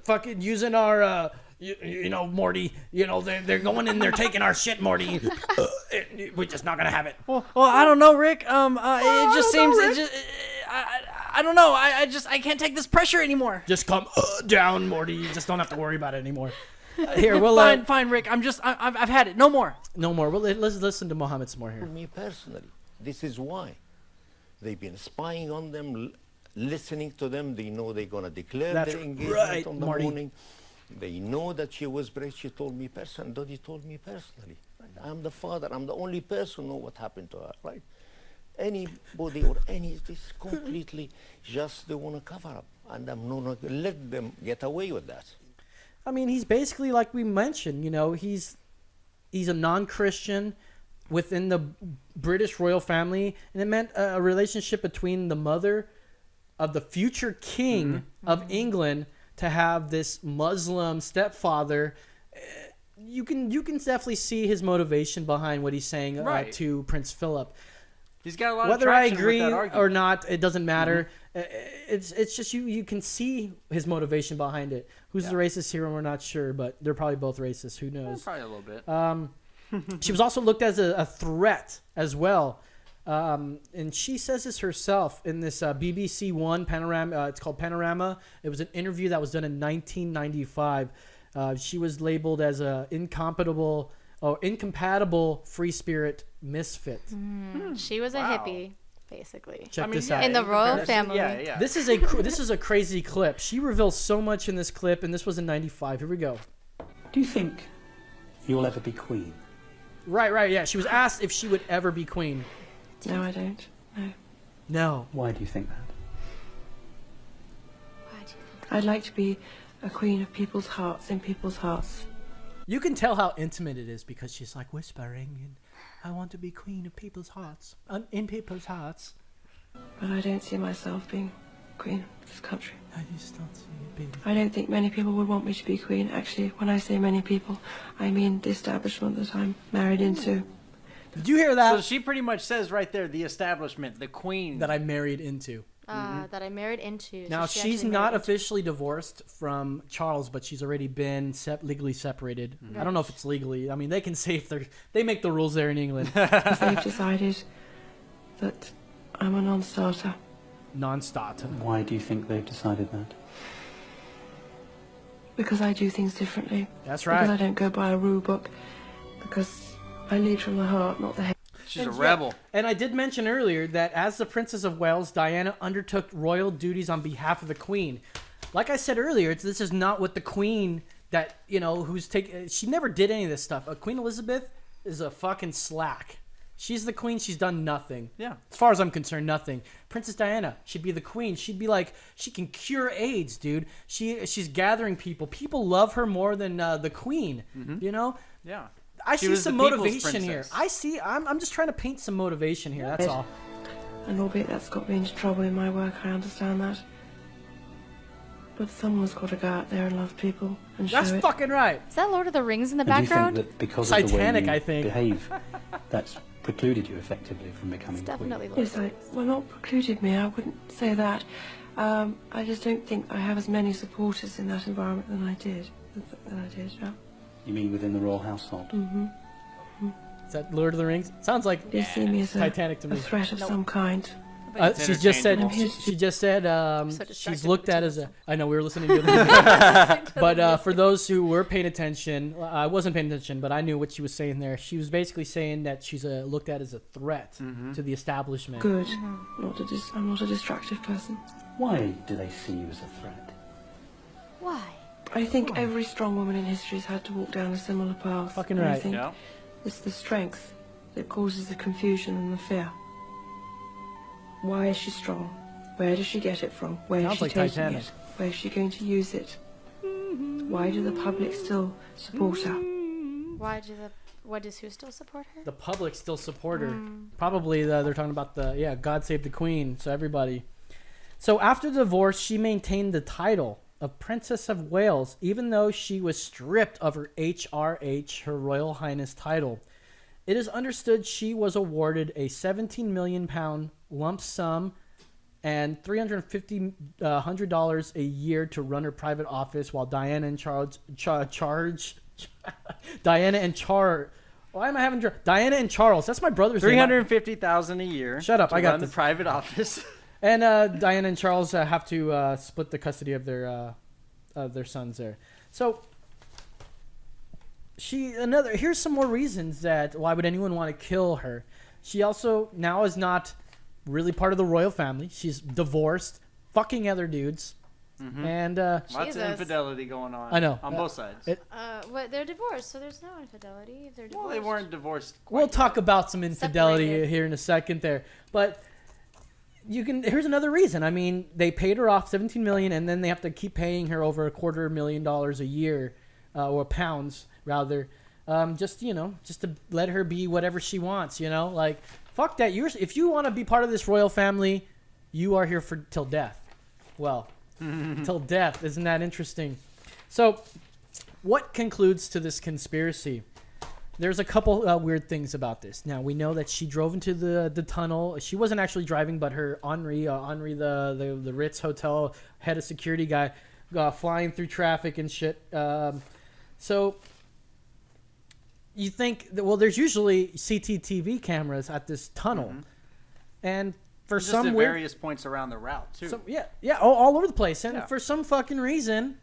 fucking using our. You know, Morty, you know, they're going in there taking our shit, Morty. We're just not going to have it. Well, I don't know, Rick. It just seems... I don't know. I can't take this pressure anymore. Just come down, Morty. You just don't have to worry about it anymore. Here, we'll... Fine, Rick. I've had it. No more. No more. Well, let's listen to Mohammed some more here. Me personally, this is why. They've been spying on them, listening to them. They know they're going to declare their engagement on the morning. They know that she was pregnant. She told me personally. Dodie told me personally. I'm the father. I'm the only person who know what happened to her, right? Anybody or this completely just they want to cover up. And I'm not going to let them get away with that. I mean, he's basically, like we mentioned, you know, he's a non-Christian within the British royal family. And it meant a relationship between the mother of the future king of England to have this Muslim stepfather. You can definitely see his motivation behind what he's saying to Prince Philip. He's got a lot Whether of I traction agree with that argument. or not, it doesn't matter. It's just you can see his motivation behind it. Who's the racist here? We're not sure, but they're probably both racist. Who knows? Probably a little bit. She was also looked as a threat as well. And she says this herself in this BBC One panorama. It's called Panorama. It was an interview that was done in 1995. She was labeled as a incompatible free spirit misfit. She was a hippie, basically. Check this out. In the royal family. Yeah. This is a crazy clip. She reveals so much in this clip, and this was in 95. Here we go. Do you think you'll ever be queen? Right. Yeah. She was asked if she would ever be queen. No, I don't. No. No. Why do you think that? I'd like to be a queen of people's hearts, in people's hearts. You can tell how intimate it is because she's like whispering, and I want to be queen of people's hearts, in people's hearts. But I don't see myself being queen of this country. I just don't see you being. I don't think many people would want me to be queen. Actually, when I say many people, I mean the establishment that I'm married into. Did you hear that? So she pretty much says right there, the establishment, the queen. That I married into. That I married into. Now, So she's not officially divorced from Charles, but she's already been legally separated. I don't know if it's legally. I mean, they can say if they make the rules there in England. They've decided that I'm a non-starter. Non-starter. Why do you think they've decided that? Because I do things differently. That's right. Because I don't go by a rule book. Because I lead from the heart, not the head. She's a rebel. And I did mention earlier that as the Princess of Wales, Diana undertook royal duties on behalf of the Queen. Like I said earlier, this is not what the Queen that, you know, she never did any of this stuff. Queen Elizabeth is a fucking slack. She's the queen. She's done nothing. Yeah. As far as I'm concerned, nothing. Princess Diana should be the queen. She'd be like, she can cure AIDS, dude. She's gathering people. People love her more than the queen. You know? Yeah. I see some motivation here. I'm just trying to paint some motivation here. That's all. And albeit that's got me into trouble in my work, I understand that. But someone's got to go out there and love people and show That's it. fucking right. Is that Lord of the Rings in the And do you background? think that because Titanic, of the way I you think. behave, that's precluded you effectively from becoming It's definitely queen? Lord. Yes, well, not precluded me. I wouldn't say that. I just don't think I have as many supporters in that environment than I did. Yeah. You mean within the royal household? Mm-hmm. Is that Lord of the Rings? Sounds like They see me as Titanic to a me. threat of some kind. She just said. She just said she's looked at as a. I know we were listening to it, but for those who were paying attention, I wasn't paying attention, but I knew what she was saying there. She was basically saying that she's looked at as a threat to the establishment. Good. I'm not a destructive person. Why do they see you as a threat? Why? I think every strong woman in history has had to walk down a similar path. Fucking And I right. think it's the strength that causes the confusion and the fear. Why is she strong? Where does she get it from? Where Sounds is she like taking Titanic. it? Where is she going to use it? Why do the public still support her? Why does who still support her? The public still support her. Probably they're talking about God Save the Queen. So everybody. So after the divorce, she maintained the title of Princess of Wales, even though she was stripped of her HRH, her Royal Highness title. It is understood she was awarded a £17 million lump sum and $350 a year to run her private office, while Diana and Charles Diana and Charles. Why am I having Diana and Charles? That's my brother's name. $350,000 a year. Shut up! To I got run this. the private office. And Diana and Charles have to split the custody of their sons there. So here's some more reasons that why would anyone want to kill her. She also now is not really part of the royal family. She's divorced, fucking other dudes, and lots of infidelity going on. I know on both sides. They're divorced, so there's no infidelity if they're divorced. Well, they weren't divorced. We'll talk about some infidelity Separated. here in a second there, but here's another reason. I mean, they paid her off $17 million, and then they have to keep paying her over $250,000 a year, or pounds rather, just to let her be whatever she wants. Like fuck that. If you want to be part of this royal family, you are here for till death. Well, till death. Isn't that interesting? So, what concludes to this conspiracy? There's a couple weird things about this. Now, we know that she drove into the tunnel. She wasn't actually driving, but her Henri, the Ritz Hotel head of security guy, flying through traffic and shit. So, you think, there's usually CCTV cameras at this tunnel. And for Just some at weird... various points around the route, too. All over the place. And for some fucking reason...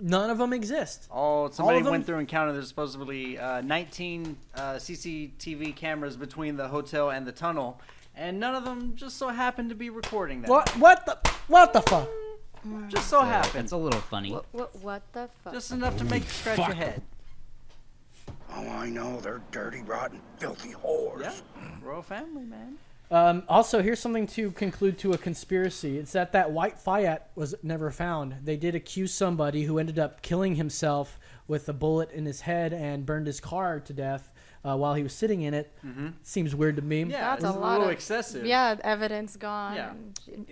None of them exist. Somebody went through and counted. There's supposedly 19 CCTV cameras between the hotel and the tunnel, and none of them just so happened to be recording that. What the fuck? Just so happened. It's a little funny. What the fuck? Just enough to make you scratch your head. Oh, I know. They're dirty, rotten, filthy whores. Yeah, royal family, man. Also, here's something to conclude to a conspiracy. It's that white Fiat was never found. They did accuse somebody who ended up killing himself with a bullet in his head and burned his car to death while he was sitting in it. Seems weird to me. Yeah, That's a little excessive. Yeah, evidence gone. Yeah.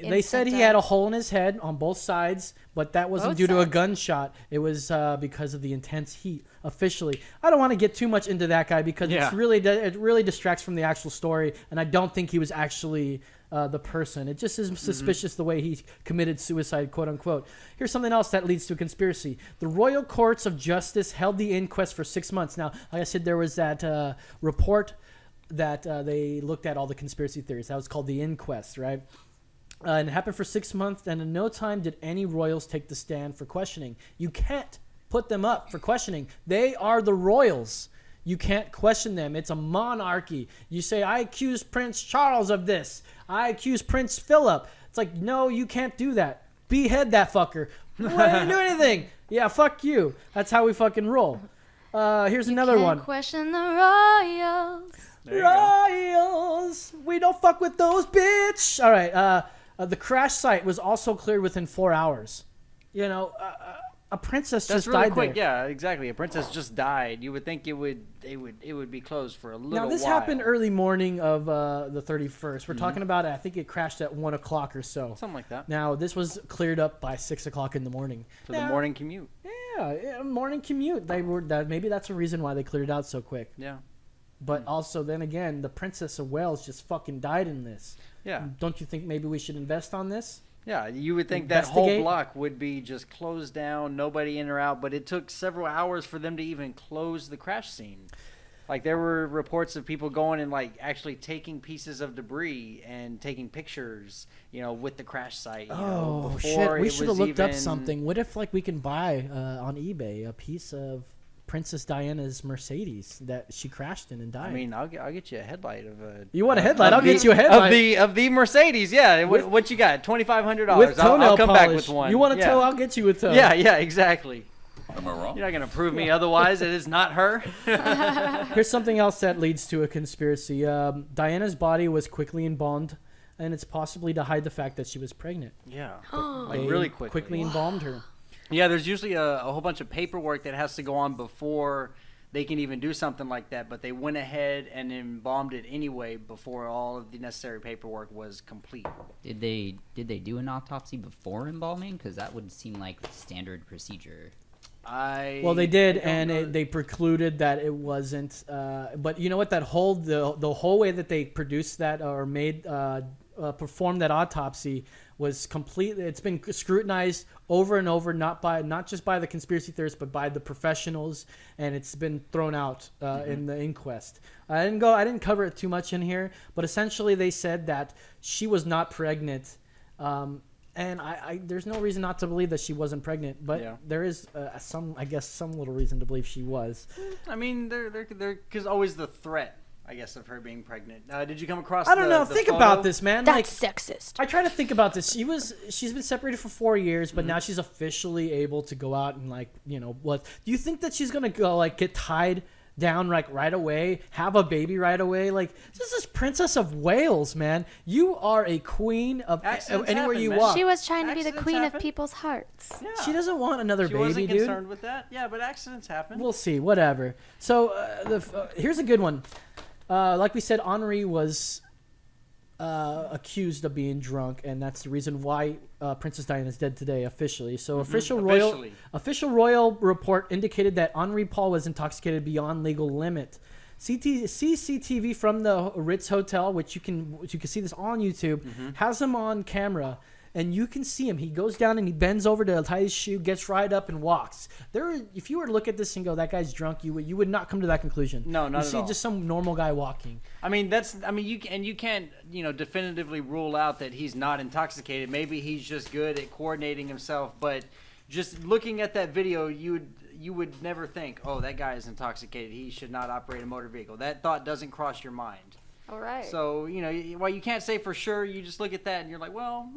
They said he had a hole in his head on both sides, but that wasn't Both due to a sides? gunshot. It was because of the intense heat. Officially, I don't want to get too much into that guy because it really distracts from the actual story, and I don't think he was actually the person. It just is suspicious the way he committed suicide, quote unquote. Here's something else that leads to a conspiracy. The Royal Courts of Justice held the inquest for 6 months. Now, like I said, there was that report that they looked at all the conspiracy theories. That was called the inquest, right? And it happened for 6 months, and in no time did any royals take the stand for questioning. You can't put them up for questioning. They are the royals. You can't question them. It's a monarchy. You say, I accuse Prince Charles of this. I accuse Prince Philip. It's like, no, you can't do that. Behead that fucker. Why didn't do anything? Yeah, fuck you. That's how we fucking roll. Here's another one. Question the royals. Royals. We don't fuck with those, bitch. All right. The crash site was also cleared within 4 hours. a princess That's just really died quick. there. Yeah, exactly. A princess just died. You would think it would be closed for a little while. Now this happened early morning of the 31st. We're Mhm. talking about I think it crashed at 1 o'clock or so. Something like that. Now this was cleared up by 6 o'clock in the morning. For the morning commute. Yeah, morning commute. Maybe that's a reason why they cleared it out so quick. Yeah. But also, then again, the Princess of Wales just fucking died in this. Yeah. Don't you think maybe we should invest on this? Yeah, you would think that whole Investigate? block would be just closed down, nobody in or out, but it took several hours for them to even close the crash scene. Like there were reports of people going and like actually taking pieces of debris and taking pictures, with the crash site. Oh before shit! We it should have was looked up even- something. What if we can buy on eBay a piece of Princess Diana's Mercedes that she crashed in and died? I mean, I'll get you a headlight of a. You want a headlight? I'll get you a headlight of the Mercedes. Yeah, With- what you got? $2,500. with toenail I'll come polish. back with one. You want a Yeah. toe? I'll get you a toe. Yeah, exactly. Am I wrong? You're not gonna prove me otherwise. It is not her. Here's something else that leads to a conspiracy. Diana's body was quickly embalmed, and it's possibly to hide the fact that she was pregnant. Yeah, They really quickly. Quickly embalmed her. Yeah, there's usually a whole bunch of paperwork that has to go on before they can even do something like that, but they went ahead and embalmed it anyway before all of the necessary paperwork was complete. Did they do an autopsy before embalming? Because that would seem like standard procedure. Well, they did, and they precluded that it wasn't. But you know what? That whole the whole way that they produced that or made performed that autopsy was completely. It's been scrutinized over and over, not just by the conspiracy theorists, but by the professionals, and it's been thrown out in the inquest. I didn't cover it too much in here, but essentially they said that she was not pregnant. And there's no reason not to believe that she wasn't pregnant, but Yeah. there is some little reason to believe she was. I mean, because always the threat, I guess, of her being pregnant. Did you come across? I don't know. the Think photo? about this, man. That's sexist. I try to think about this. She's been separated for 4 years, but now she's officially able to go out and what? Do you think that she's gonna go get tied down right away, have a baby right away? This is Princess of Wales, man. You are a queen of Accidents anywhere happen, you man. walk. She was trying to be the Accidents queen happen. of people's hearts. Yeah. She doesn't want another She baby, wasn't dude. concerned with that. Yeah, but accidents happen. We'll see. Whatever. So here's a good one. Like we said, Henri was accused of being drunk, and that's the reason why Princess Diana is dead today officially. So official royal report indicated that Henri Paul was intoxicated beyond legal limit. CCTV from the Ritz Hotel, which you can see this on YouTube, has him on camera. And you can see him. He goes down and he bends over to tie his shoe, gets right up and walks. If you were to look at this and go, "That guy's drunk," you would not come to that conclusion. No, not you at see all. just some normal guy walking. You can't definitively rule out that he's not intoxicated. Maybe he's just good at coordinating himself. But just looking at that video, you would never think, "Oh, that guy is intoxicated. He should not operate a motor vehicle." That thought doesn't cross your mind. All right. So while you can't say for sure, you just look at that and you're like, "Well,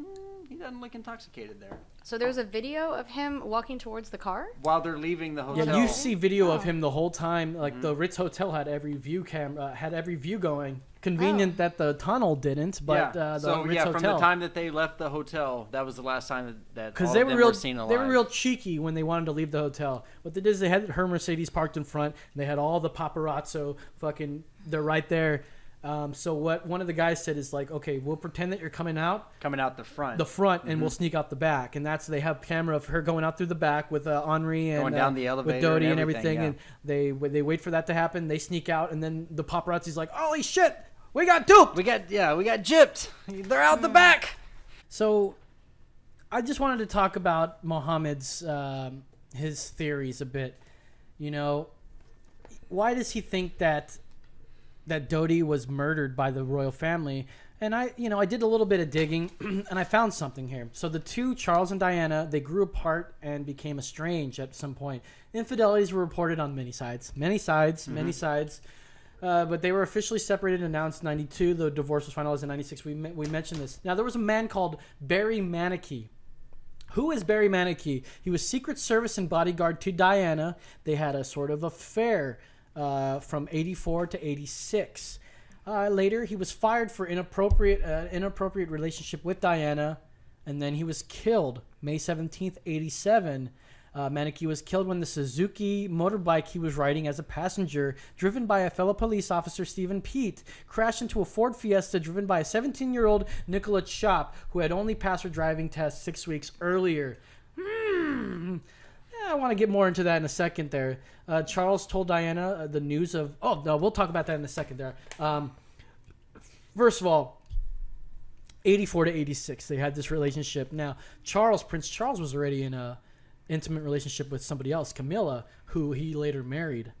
he doesn't look intoxicated there." So there's a video of him walking towards the car? While they're leaving the hotel. Yeah, you see video of him the whole time. The Ritz Hotel had every view going. Convenient that the tunnel didn't, but the Ritz Hotel. From the time that they left the hotel, that was the last time that all they of were them real, were seen alive. they were real cheeky when they wanted to leave the hotel. What they did is they had her Mercedes parked in front, and they had all the paparazzo they're right there. So what one of the guys said is like, "Okay, we'll pretend that you're coming out the front, and we'll sneak out the back." And they have camera of her going out through the back with Henri and going down the elevator with Dodie and everything. And they wait for that to happen. They sneak out, and then the paparazzi's like, "Holy shit, we got duped! We got gypped. They're out the back." So, I just wanted to talk about Mohammed's his theories a bit. Why does he think that Dodie was murdered by the royal family? And I did a little bit of digging, and I found something here. So the two, Charles and Diana, they grew apart and became estranged at some point. Infidelities were reported on many sides. But they were officially separated and announced in 92. The divorce was finalized in 96. We mentioned this. Now, there was a man called Barry Manicky. Who is Barry Manicky? He was Secret Service and bodyguard to Diana. They had a sort of affair from 84 to 86. Later, he was fired for inappropriate relationship with Diana, and then he was killed May 17th, 87. Malarkey was killed when the Suzuki motorbike he was riding as a passenger, driven by a fellow police officer, Stephen Pete, crashed into a Ford Fiesta driven by a 17-year-old Nicola Chop, who had only passed her driving test 6 weeks earlier. I want to get more into that in a second there. Charles told Diana the news of... Oh, no, we'll talk about that in a second there. First of all, 84 to 86, they had this relationship. Now, Prince Charles was already in a intimate relationship with somebody else, Camilla, who he later married.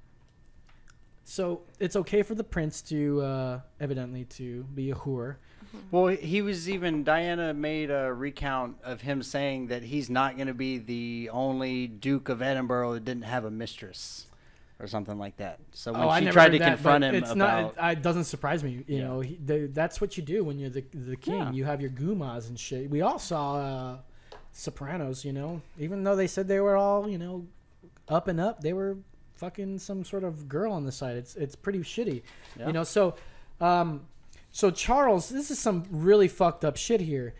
So it's okay for the prince to evidently to be a whore. Well, Diana made a recount of him saying that he's not going to be the only Duke of Edinburgh that didn't have a mistress or something like that. So when she tried to confront him it doesn't surprise me. You know, that's what you do when you're the king. Yeah. You have your gumas and shit. We all saw Sopranos, you know, even though they said they were all, you know, up and up, they were fucking some sort of girl on the side. It's pretty shitty, you know. So Charles, this is some really fucked up shit here.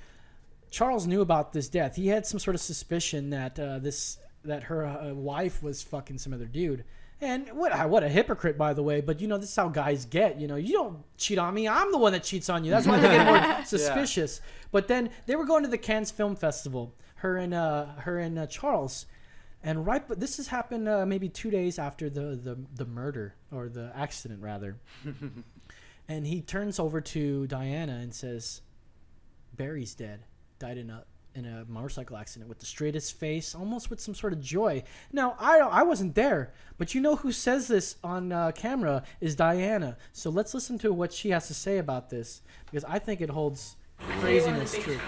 Charles knew about this death. He had some sort of suspicion that that her wife was fucking some other dude. And what a hypocrite, by the way. But you know, this is how guys get. You know, you don't cheat on me. I'm the one that cheats on you. That's why they get more suspicious. But then they were going to the Cannes Film Festival. Her and Charles. And this has happened maybe 2 days after the murder, or the accident rather. And he turns over to Diana and says, "Barry's dead. Died in a motorcycle accident," with the straightest face, almost with some sort of joy. Now, I wasn't there, but you know who says this on camera is Diana. So let's listen to what she has to say about this, because I think it holds craziness true.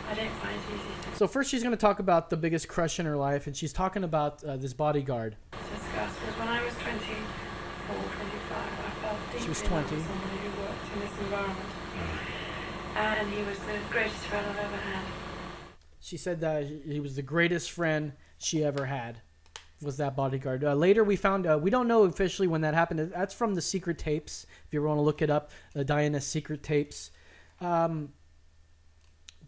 I don't find it easy. So first she's going to talk about the biggest crush in her life, and she's talking about this bodyguard. Discuss, because when I was 24, 25, I felt deeply She was in love 20. with somebody who worked in this environment. And he was the greatest friend I've ever had. She said that he was the greatest friend she ever had, was that bodyguard. Later we found, we don't know officially when that happened. That's from the secret tapes, if you ever want to look it up, Diana's secret tapes.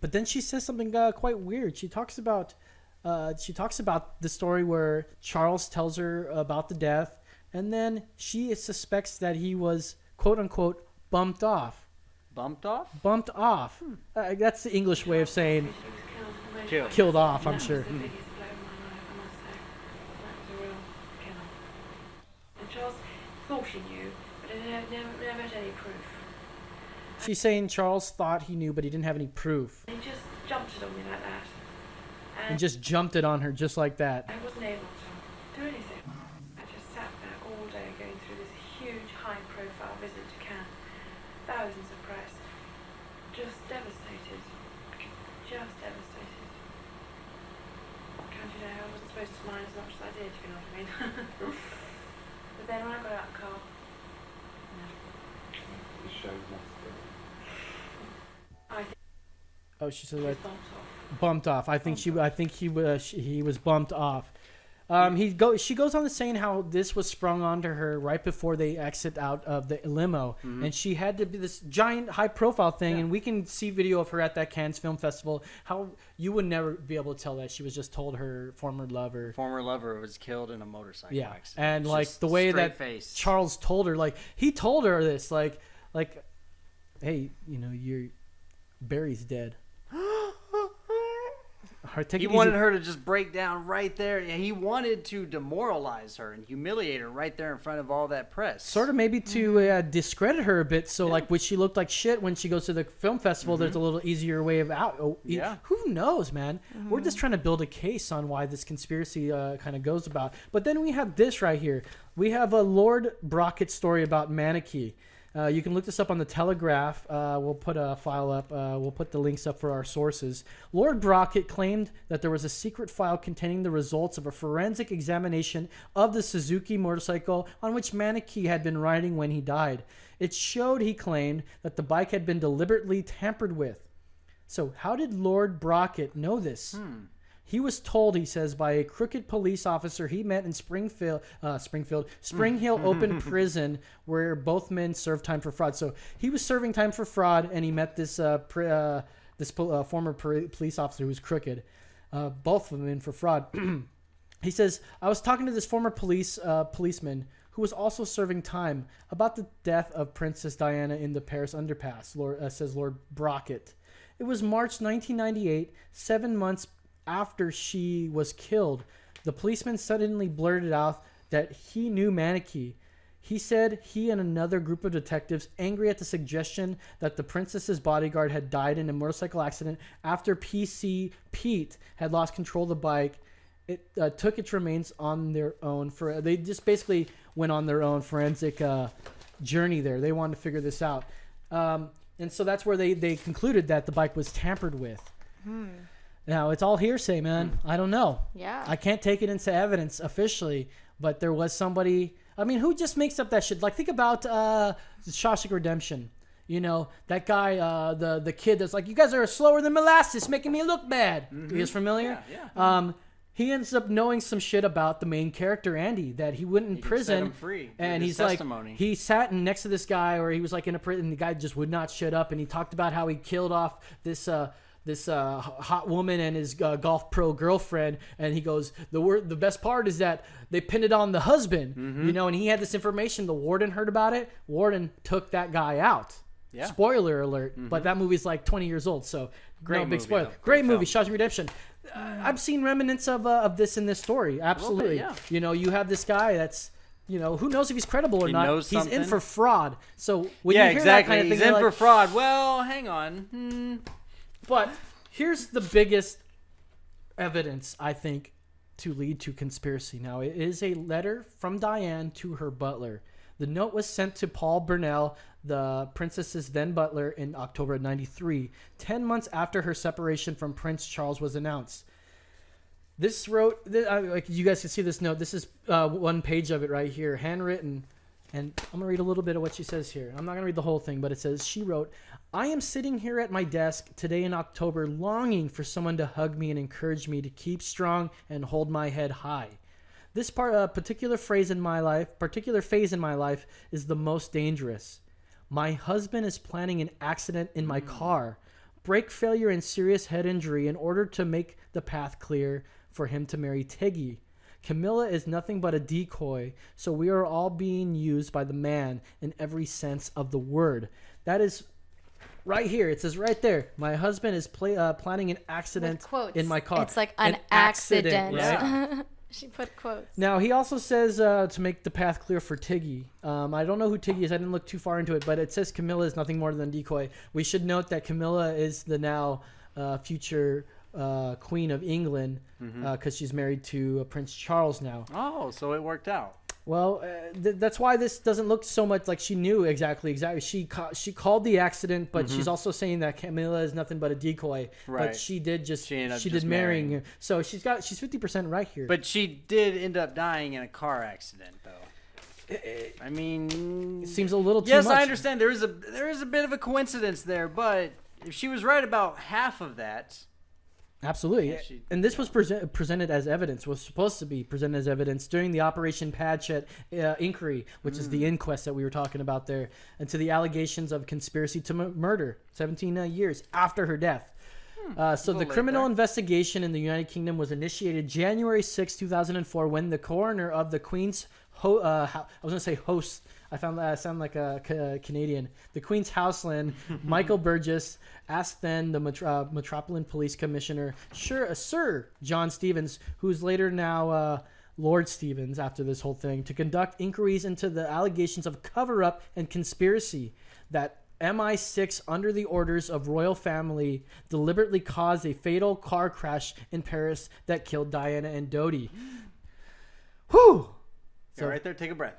But then she says something quite weird. She talks about the story where Charles tells her about the death, and then she suspects that he was, quote unquote, bumped off. Bumped off? Bumped off. That's the English way of saying Killed. Killed off, I'm sure. And Charles thought he knew, but he never had any proof. She's saying Charles thought he knew, but he didn't have any proof. He just jumped it on me like that. And just jumped it on her just like that. I wasn't able to do anything. I just sat there all day going through this huge, high-profile visit to Cannes. Thousands of press. Just devastated. Just devastated. Can't you know, I wasn't supposed to mind as much as I did, if you know what I mean. But then when I got out of the car, no. The show must go. Oh, she said like bumped off. I think he was bumped off. She goes on to saying how this was sprung onto her right before they exit out of the limo, and she had to be this giant high profile thing. And we can see video of her at that Cannes Film Festival. How you would never be able to tell that she was just told her former lover was killed in a motorcycle accident. And like the way that Charles told her, like he told her this, like, hey, you know, Barry's dead. He wanted her to just break down right there. He wanted to demoralize her and humiliate her right there in front of all that press. Sort of maybe to discredit her a bit. So like when she looked like shit when she goes to the film festival, there's a little easier way of out. Who knows, man? We're just trying to build a case on why this conspiracy kind of goes about. But then we have this right here. We have a Lord Brockett story about Malarkey. You can look this up on the Telegraph. We'll put a file up. We'll put the links up for our sources. Lord Brockett claimed that there was a secret file containing the results of a forensic examination of the Suzuki motorcycle on which Malarkey had been riding when he died. It showed, he claimed, that the bike had been deliberately tampered with. So how did Lord Brockett know this? He was told, he says, by a crooked police officer he met in Spring Hill Open Prison, where both men served time for fraud. So he was serving time for fraud, and he met this former police officer who was crooked. both of them in for fraud. He says, I was talking to this former policeman who was also serving time about the death of Princess Diana in the Paris underpass, says Lord Brockett. It was March 1998, 7 months after she was killed. The policeman suddenly blurted out that he knew Malarkey. He said he and another group of detectives, angry at the suggestion that the princess's bodyguard had died in a motorcycle accident after PC Pete had lost control of the bike, took its remains on their own. They just basically went on their own forensic journey there. They wanted to figure this out. And so that's where they concluded that the bike was tampered with. Now, it's all hearsay, man. I don't know. Yeah. I can't take it into evidence officially, but there was somebody... I mean, who just makes up that shit? Like, think about Shawshank Redemption. You know, that guy, the kid that's like, you guys are slower than molasses, making me look bad. You guys familiar? Yeah. He ends up knowing some shit about the main character, Andy, that he went in prison. Set him free and he's testimony. like, he sat next to this guy, or he was like in a prison, and the guy just would not shut up. And he talked about how he killed off this hot woman and his golf pro girlfriend, and he goes, the best part is that they pinned it on the husband, you know, and he had this information. The warden heard about it. Warden took that guy out. Yeah. Spoiler alert, but that movie's like 20 years old, so Great no big movie, spoiler. though. Great movie, Shawshank Redemption. I've seen remnants of this in this story. Absolutely. yeah. You know, you have this guy that's, you know, who knows if he's credible or He not. knows He's in something. for fraud. So when Yeah, you hear exactly. that kind of thing, He's you're in for like, fraud. Well, hang on. But here's the biggest evidence, I think, to lead to conspiracy. Now, it is a letter from Diane to her butler. The note was sent to Paul Burnell, the princess's then butler, in October of 93, 10 months after her separation from Prince Charles was announced. This wrote, like you guys can see this note. This is one page of it right here, handwritten. And I'm going to read a little bit of what she says here. I'm not going to read the whole thing, but it says, she wrote, I am sitting here at my desk today in October longing for someone to hug me and encourage me to keep strong and hold my head high. This particular phase in my life is the most dangerous. My husband is planning an accident in my car, brake failure and serious head injury in order to make the path clear for him to marry Tiggy. Camilla is nothing but a decoy, so we are all being used by the man in every sense of the word. That is right here. It says right there, my husband is planning an accident in my car. It's like an accident. Right? She put quotes. Now, he also says to make the path clear for Tiggy. I don't know who Tiggy is. I didn't look too far into it, but it says Camilla is nothing more than a decoy. We should note that Camilla is the now future Queen of England because she's married to Prince Charles now. Oh, so it worked out. Well, that's why this doesn't look so much like she knew exactly. She called the accident, but she's also saying that Camilla is nothing but a decoy. Right. But she did just did marrying her. So she's 50% right here. But she did end up dying in a car accident, though. I mean, it seems a little too yes, much. I understand there is a bit of a coincidence there, but if she was right about half of that. Absolutely. And this was presented as evidence, was supposed to be presented as evidence during the Operation Padgett inquiry, which is the inquest that we were talking about there, into the allegations of conspiracy to murder 17 years after her death. So the criminal investigation in the United Kingdom was initiated January 6, 2004, when the coroner of the Queen's host. I found that I sound like a Canadian. The Queen's Houseland, Michael Burgess, asked then the Metropolitan Police Commissioner, Sir John Stevens, who's later now Lord Stevens after this whole thing, to conduct inquiries into the allegations of cover-up and conspiracy that MI6, under the orders of royal family, deliberately caused a fatal car crash in Paris that killed Diana and Dodi. Whew! So, right there, take a breath.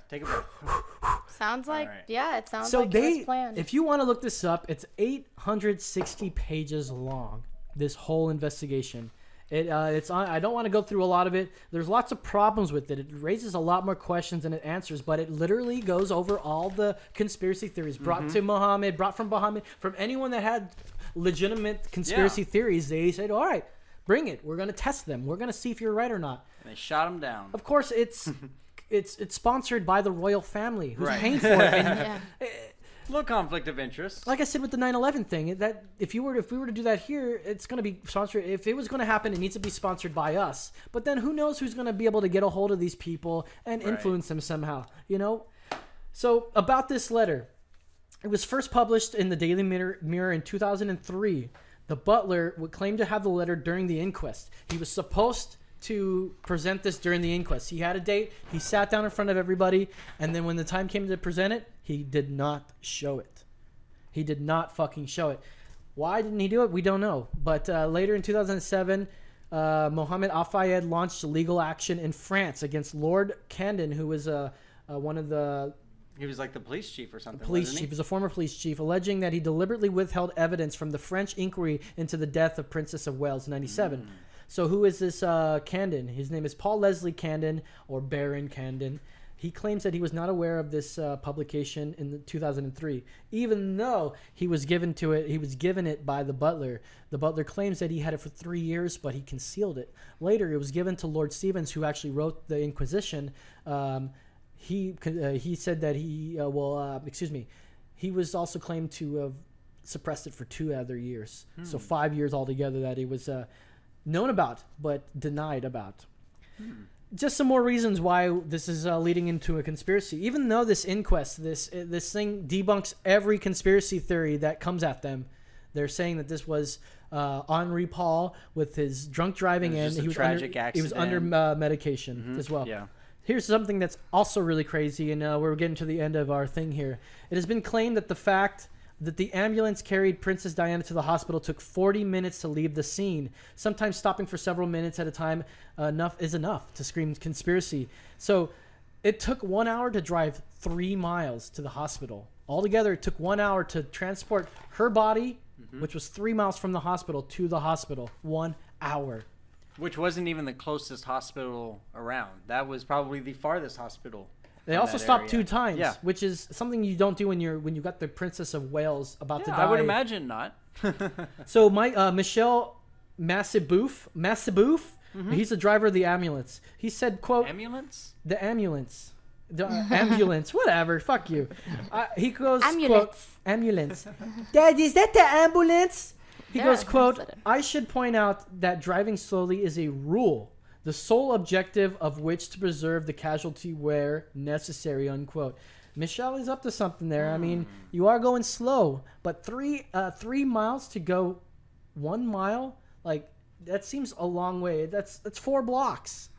Sounds like, it sounds so like it was planned. If you want to look this up, it's 860 pages long, this whole investigation. It's on. I don't want to go through a lot of it. There's lots of problems with it. It raises a lot more questions than it answers, but it literally goes over all the conspiracy theories brought from Muhammad, from anyone that had legitimate conspiracy theories. They said, all right, bring it. We're going to test them. We're going to see if you're right or not. And they shot him down. Of course, it's sponsored by the royal family who's paying for it. And A little conflict of interest. Like I said with the 9/11 thing, that if we were to do that here, it's going to be sponsored. If it was going to happen, it needs to be sponsored by us. But then who knows who's going to be able to get a hold of these people and influence them somehow, you know? So about this letter, it was first published in the Daily Mirror in 2003. The butler would claim to have the letter during the inquest. He was supposed to present this during the inquest. He had a date. He sat down in front of everybody, and then when the time came to present it, he did not show it. He did not fucking show it. Why didn't he do it? We don't know. But later in 2007, Mohammed Al-Fayed launched legal action in France against Lord Candon, who was one of the... He was like the police chief or something. Police chief. He was a former police chief, alleging that he deliberately withheld evidence from the French inquiry into the death of Princess of Wales in 1997. So who is this Candon? His name is Paul Leslie Candon, or Baron Candon. He claims that he was not aware of this publication in 2003, even though he was given it by the butler. The butler claims that he had it for 3 years, but he concealed it. Later, it was given to Lord Stevens, who actually wrote the Inquisition. He said that he was also claimed to have suppressed it for 2 other years. So 5 years altogether that it was known about but denied about. Just some more reasons why this is leading into a conspiracy. Even though this inquest, this thing debunks every conspiracy theory that comes at them, they're saying that this was Henri Paul with his drunk driving, and he was under medication as well. Yeah. Here's something that's also really crazy, and we're getting to the end of our thing here. It has been claimed that the fact that the ambulance carried Princess Diana to the hospital took 40 minutes to leave the scene, sometimes stopping for several minutes at a time enough to scream conspiracy. So it took 1 hour to drive 3 miles to the hospital. Altogether, it took 1 hour to transport her body, which was 3 miles from the hospital, to the hospital. 1 hour. Which wasn't even the closest hospital around. That was probably the farthest hospital. They also stopped 2 times, which is something you don't do when you got the Princess of Wales about to die. I would imagine not. So Michel Massibouf, he's the driver of the ambulance. He said, quote... Ambulance? The ambulance. The ambulance. Whatever. Fuck you. He goes, ambulance. Quote... Ambulance. Dad, is that the ambulance? He goes, quote, I should point out that driving slowly is a rule, the sole objective of which to preserve the casualty where necessary, unquote. Michelle is up to something there. I mean, you are going slow, but 3 miles to go 1 mile, like, that seems a long way. That's 4 blocks,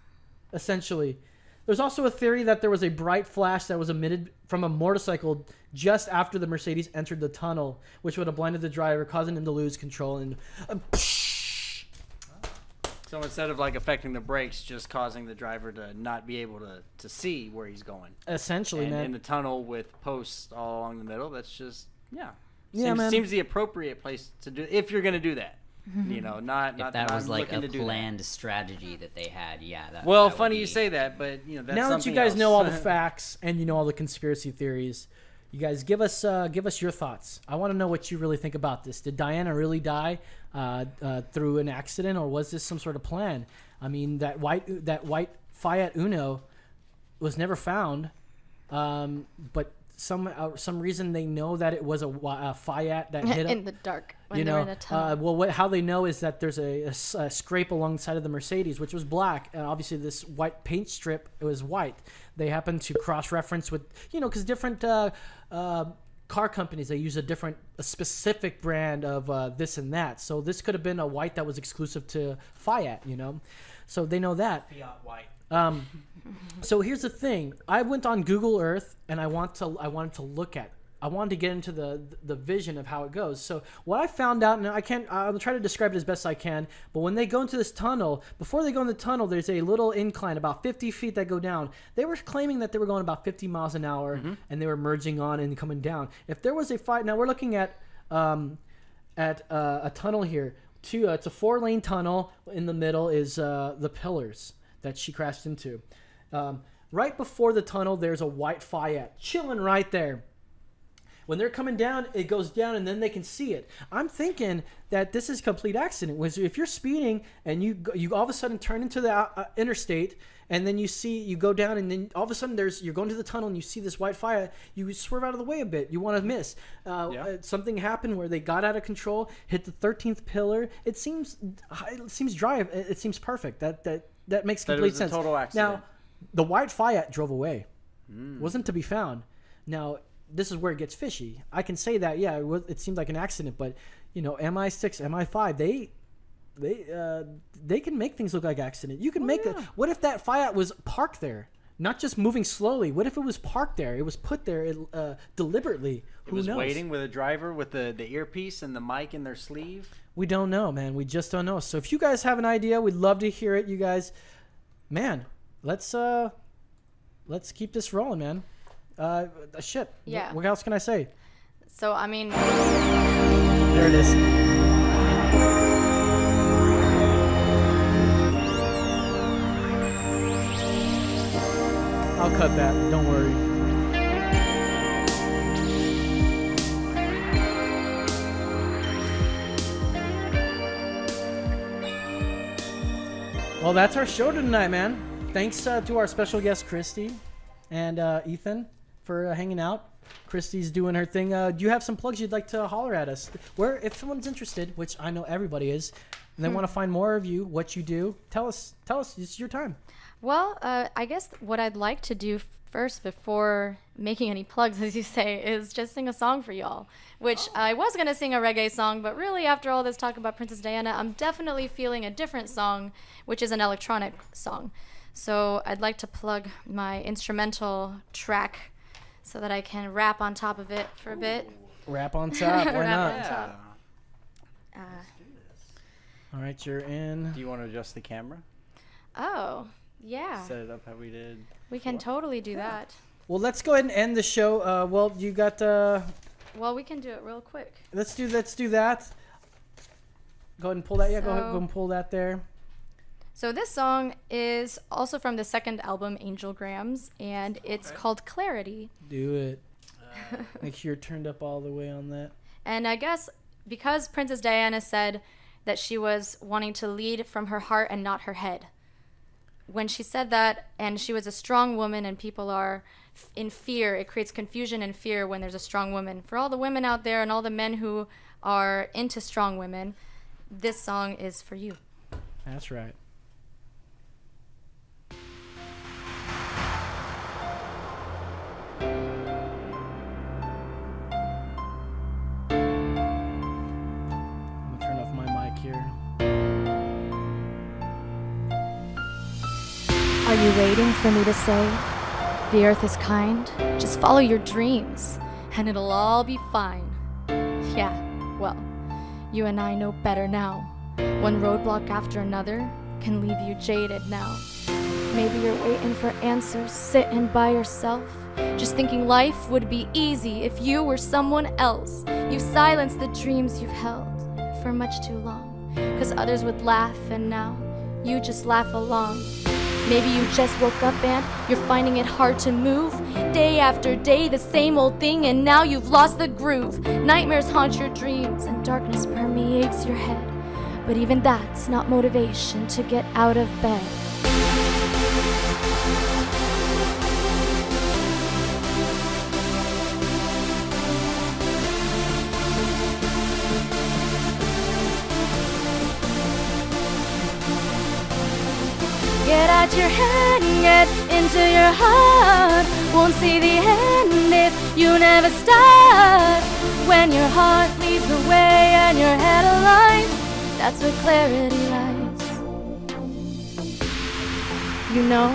essentially. There's also a theory that there was a bright flash that was emitted from a motorcycle just after the Mercedes entered the tunnel, which would have blinded the driver, causing him to lose control. And so instead of like affecting the brakes, just causing the driver to not be able to see where he's going. Essentially, and man. In the tunnel with posts all along the middle, that's just man. Seems the appropriate place to do if you're going to do that. You know, not if that was like a to planned strategy that they had. Yeah. Well, that funny you say that, but you know, that's now that you guys know all the facts and you know all the conspiracy theories, you guys give us your thoughts. I want to know what you really think about this. Did Diana really die through an accident, or was this some sort of plan? I mean, that white Fiat Uno was never found, but some reason they know that it was a Fiat that hit in the dark when they were in a tunnel. How they know is that there's a scrape along the side of the Mercedes, which was black, and obviously this white paint strip, it was white. They happened to cross-reference with, because different car companies, they use a specific brand of this and that. So this could have been a white that was exclusive to Fiat, so they know that. Fiat white. So here's the thing. I went on Google Earth and I wanted to get into the vision of how it goes. So what I found out, and I'll try to describe it as best I can, but when they go into this tunnel, before they go in the tunnel, there's a little incline about 50 feet that go down. They were claiming that they were going about 50 miles an hour and they were merging on and coming down. If there was a fight, now we're looking at a tunnel here. It's a 4-lane tunnel. In the middle is the pillars that she crashed into. Right before the tunnel, there's a white Fiat chilling right there. When they're coming down, it goes down, and then they can see it. I'm thinking that this is a complete accident. If you're speeding and you all of a sudden turn into the interstate, and then you go down, and then all of a sudden you're going to the tunnel, and you see this white fire. You swerve out of the way a bit. You want to miss. Something happened where they got out of control, hit the 13th pillar. It seems dry. It seems perfect. That makes complete sense. Total accident. Now, the white Fiat drove away. Wasn't to be found. Now, this is where it gets fishy. I can say that, yeah, it seemed like an accident, but MI6, MI5, they can make things look like accident. You can what if that Fiat was parked there, not just moving slowly? What if it was parked there? It was put there deliberately. Who knows? Waiting with a driver with the earpiece and the mic in their sleeve. We don't know, man. We just don't know. So if you guys have an idea, we'd love to hear it. You guys, man, let's keep this rolling, man. Shit. Yeah. What else can I say? So, I mean... There it is. I'll cut that. Don't worry. Well, that's our show tonight, man. Thanks to our special guest, Krysti, and Ethan for hanging out. Krysti's doing her thing. Do you have some plugs you'd like to holler at us? Where, if someone's interested, which I know everybody is, and they want to find more of you, what you do, tell us. It's your time. Well, I guess what I'd like to do first before making any plugs, as you say, is just sing a song for y'all, which I was going to sing a reggae song, but really after all this talk about Princess Diana, I'm definitely feeling a different song, which is an electronic song. So I'd like to plug my instrumental track so that I can rap on top of it for a bit. Rap on top, why not? On top. All right, you're in. Do you want to adjust the camera? Oh, yeah. Set it up how we did. We can totally do that. Well, let's go ahead and end the show. Well, you got. Well, we can do it real quick. Let's do that. Go ahead and pull that. Yeah, go ahead and pull that there. So this song is also from the second album, Angelgrams, and it's called Clarity. Do it. Make sure you're turned up all the way on that. And I guess because Princess Diana said that she was wanting to lead from her heart and not her head. When she said that, and she was a strong woman and people are in fear, it creates confusion and fear when there's a strong woman. For all the women out there and all the men who are into strong women, this song is for you. That's right. Are you waiting for me to say, the earth is kind? Just follow your dreams, and it'll all be fine. Yeah, well, you and I know better now. One roadblock after another can leave you jaded now. Maybe you're waiting for answers, sitting by yourself, just thinking life would be easy if you were someone else. You've silenced the dreams you've held for much too long, 'cause others would laugh, and now you just laugh along. Maybe you just woke up and you're finding it hard to move. Day after day, the same old thing, and now you've lost the groove. Nightmares haunt your dreams and darkness permeates your head. But even that's not motivation to get out of bed. Get out your head and get into your heart. Won't see the end if you never start. When your heart leads the way and your head aligns, that's where clarity lies. You know,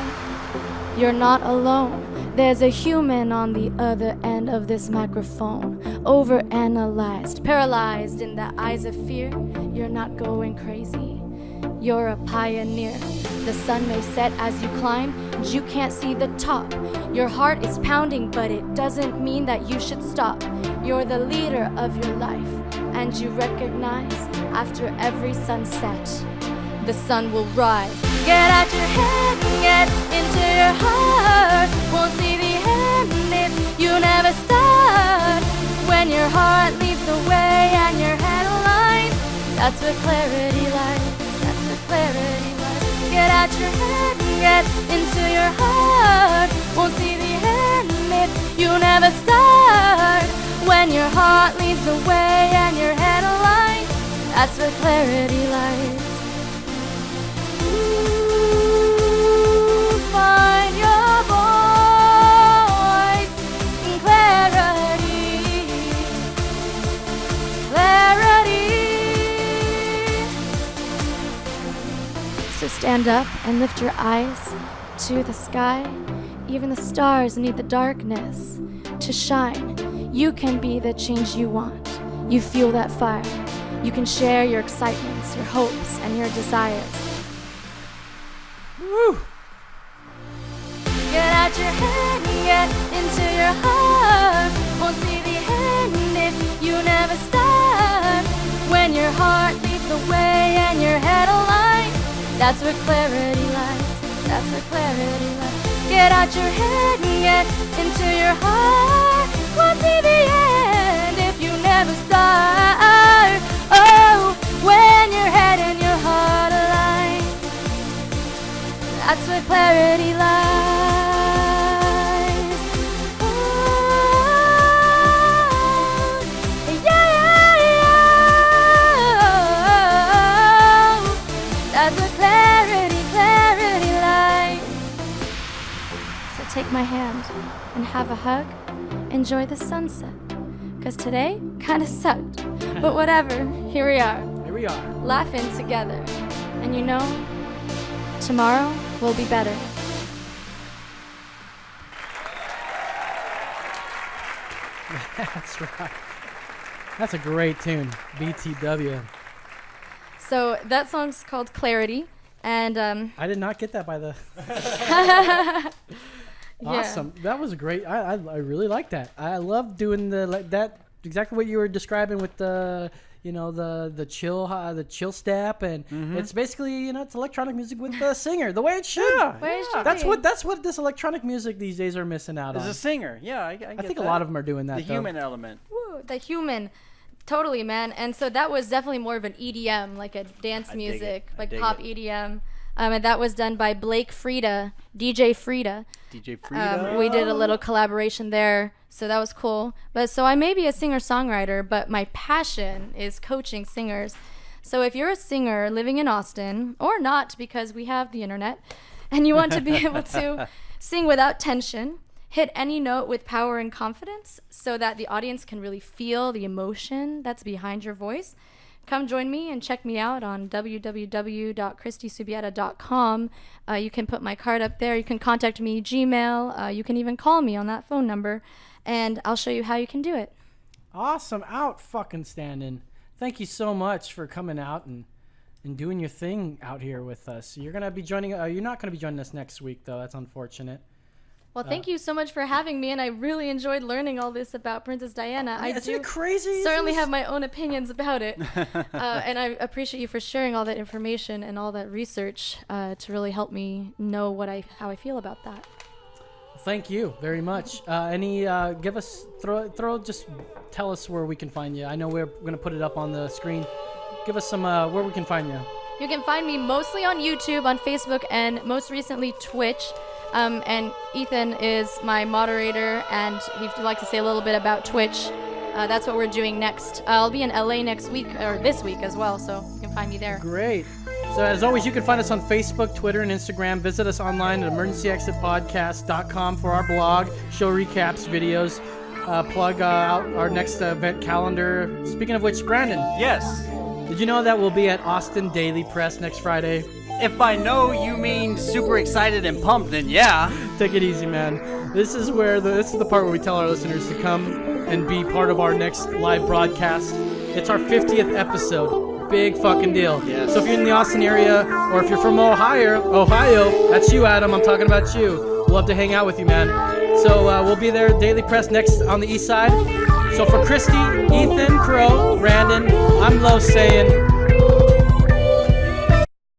you're not alone. There's a human on the other end of this microphone. Overanalyzed, paralyzed in the eyes of fear. You're not going crazy. You're a pioneer. The sun may set as you climb, and you can't see the top. Your heart is pounding, but it doesn't mean that you should stop. You're the leader of your life, and you recognize after every sunset, the sun will rise. Get out your head and get into your heart. Won't see the end if you never start. When your heart leads the way and your head aligns, that's where clarity lies. That's where clarity lies. Get out your head and get into your heart. Won't see the end if you never start. When your heart leads the way and your head aligns, that's where clarity lies. Ooh, find your voice in clarity. Clarity. So stand up and lift your eyes to the sky. Even the stars need the darkness to shine. You can be the change you want. You fuel that fire. You can share your excitements, your hopes, and your desires. Woo! Get out your head and get into your heart. Won't see the end if you never start. When your heart leads the way and your head aligns, that's where clarity lies. That's where clarity lies. Get out your head and get into your heart. Won't see the end if you never start. Oh, when your head and your heart align, that's where clarity lies. Oh, yeah. That's where clarity lies. So take my hand and have a hug. Enjoy the sunset. 'Cause today kinda sucked. But whatever, here we are. Here we are. Laughing together. And you know, tomorrow will be better. That's right. That's a great tune. BTW. So that song's called Clarity. And I did not get that by the... Awesome. That was great. I really like that. I love doing that exactly what you were describing with the the chill step, and it's basically it's electronic music with the singer the way it should. That's what this electronic music these days are missing out on. As a singer, yeah, I get think that. a lot of them are doing that. The human element. Woo, the human. Totally, man. And so that was definitely more of an EDM, like a dance music, like pop EDM. And that was done by Blake Frieda, DJ Frieda. DJ Frieda. We did a little collaboration there, so that was cool. But so I may be a singer-songwriter, but my passion is coaching singers. So if you're a singer living in Austin, or not because we have the internet, and you want to be able to sing without tension, hit any note with power and confidence so that the audience can really feel the emotion that's behind your voice, come join me and check me out on www.KrystiSubieta.com. You can put my card up there. You can contact me, Gmail. You can even call me on that phone number, and I'll show you how you can do it. Awesome. Out fucking standing. Thank you so much for coming out and doing your thing out here with us. You're going to be joining. You're not going to be joining us next week, though. That's unfortunate. Well, thank you so much for having me, and I really enjoyed learning all this about Princess Diana. Isn't it crazy? Certainly have my own opinions about it, and I appreciate you for sharing all that information and all that research to really help me know how I feel about that. Thank you very much. Just tell us where we can find you. I know we're going to put it up on the screen. Give us some where we can find you. You can find me mostly on YouTube, on Facebook, and most recently Twitch. And Ethan is my moderator, and he'd like to say a little bit about Twitch. That's what we're doing next. I'll be in LA next week, or this week as well, so you can find me there. Great. So as always, you can find us on Facebook, Twitter, and Instagram. Visit us online at emergencyexitpodcast.com for our blog, show recaps, videos, plug out our next event calendar. Speaking of which, Brandon. Yes. Did you know that we'll be at Austin Daily Press next Friday? If by no you mean super excited and pumped, then yeah. Take it easy, man. This is the part where we tell our listeners to come and be part of our next live broadcast. It's our 50th episode. Big fucking deal. Yes. So if you're in the Austin area, or if you're from Ohio, that's you, Adam. I'm talking about you. We'll love to hang out with you, man. So we'll be there, Daily Press next on the east side. So for Krysti, Ethan, Crow, Brandon, I'm Lo saying,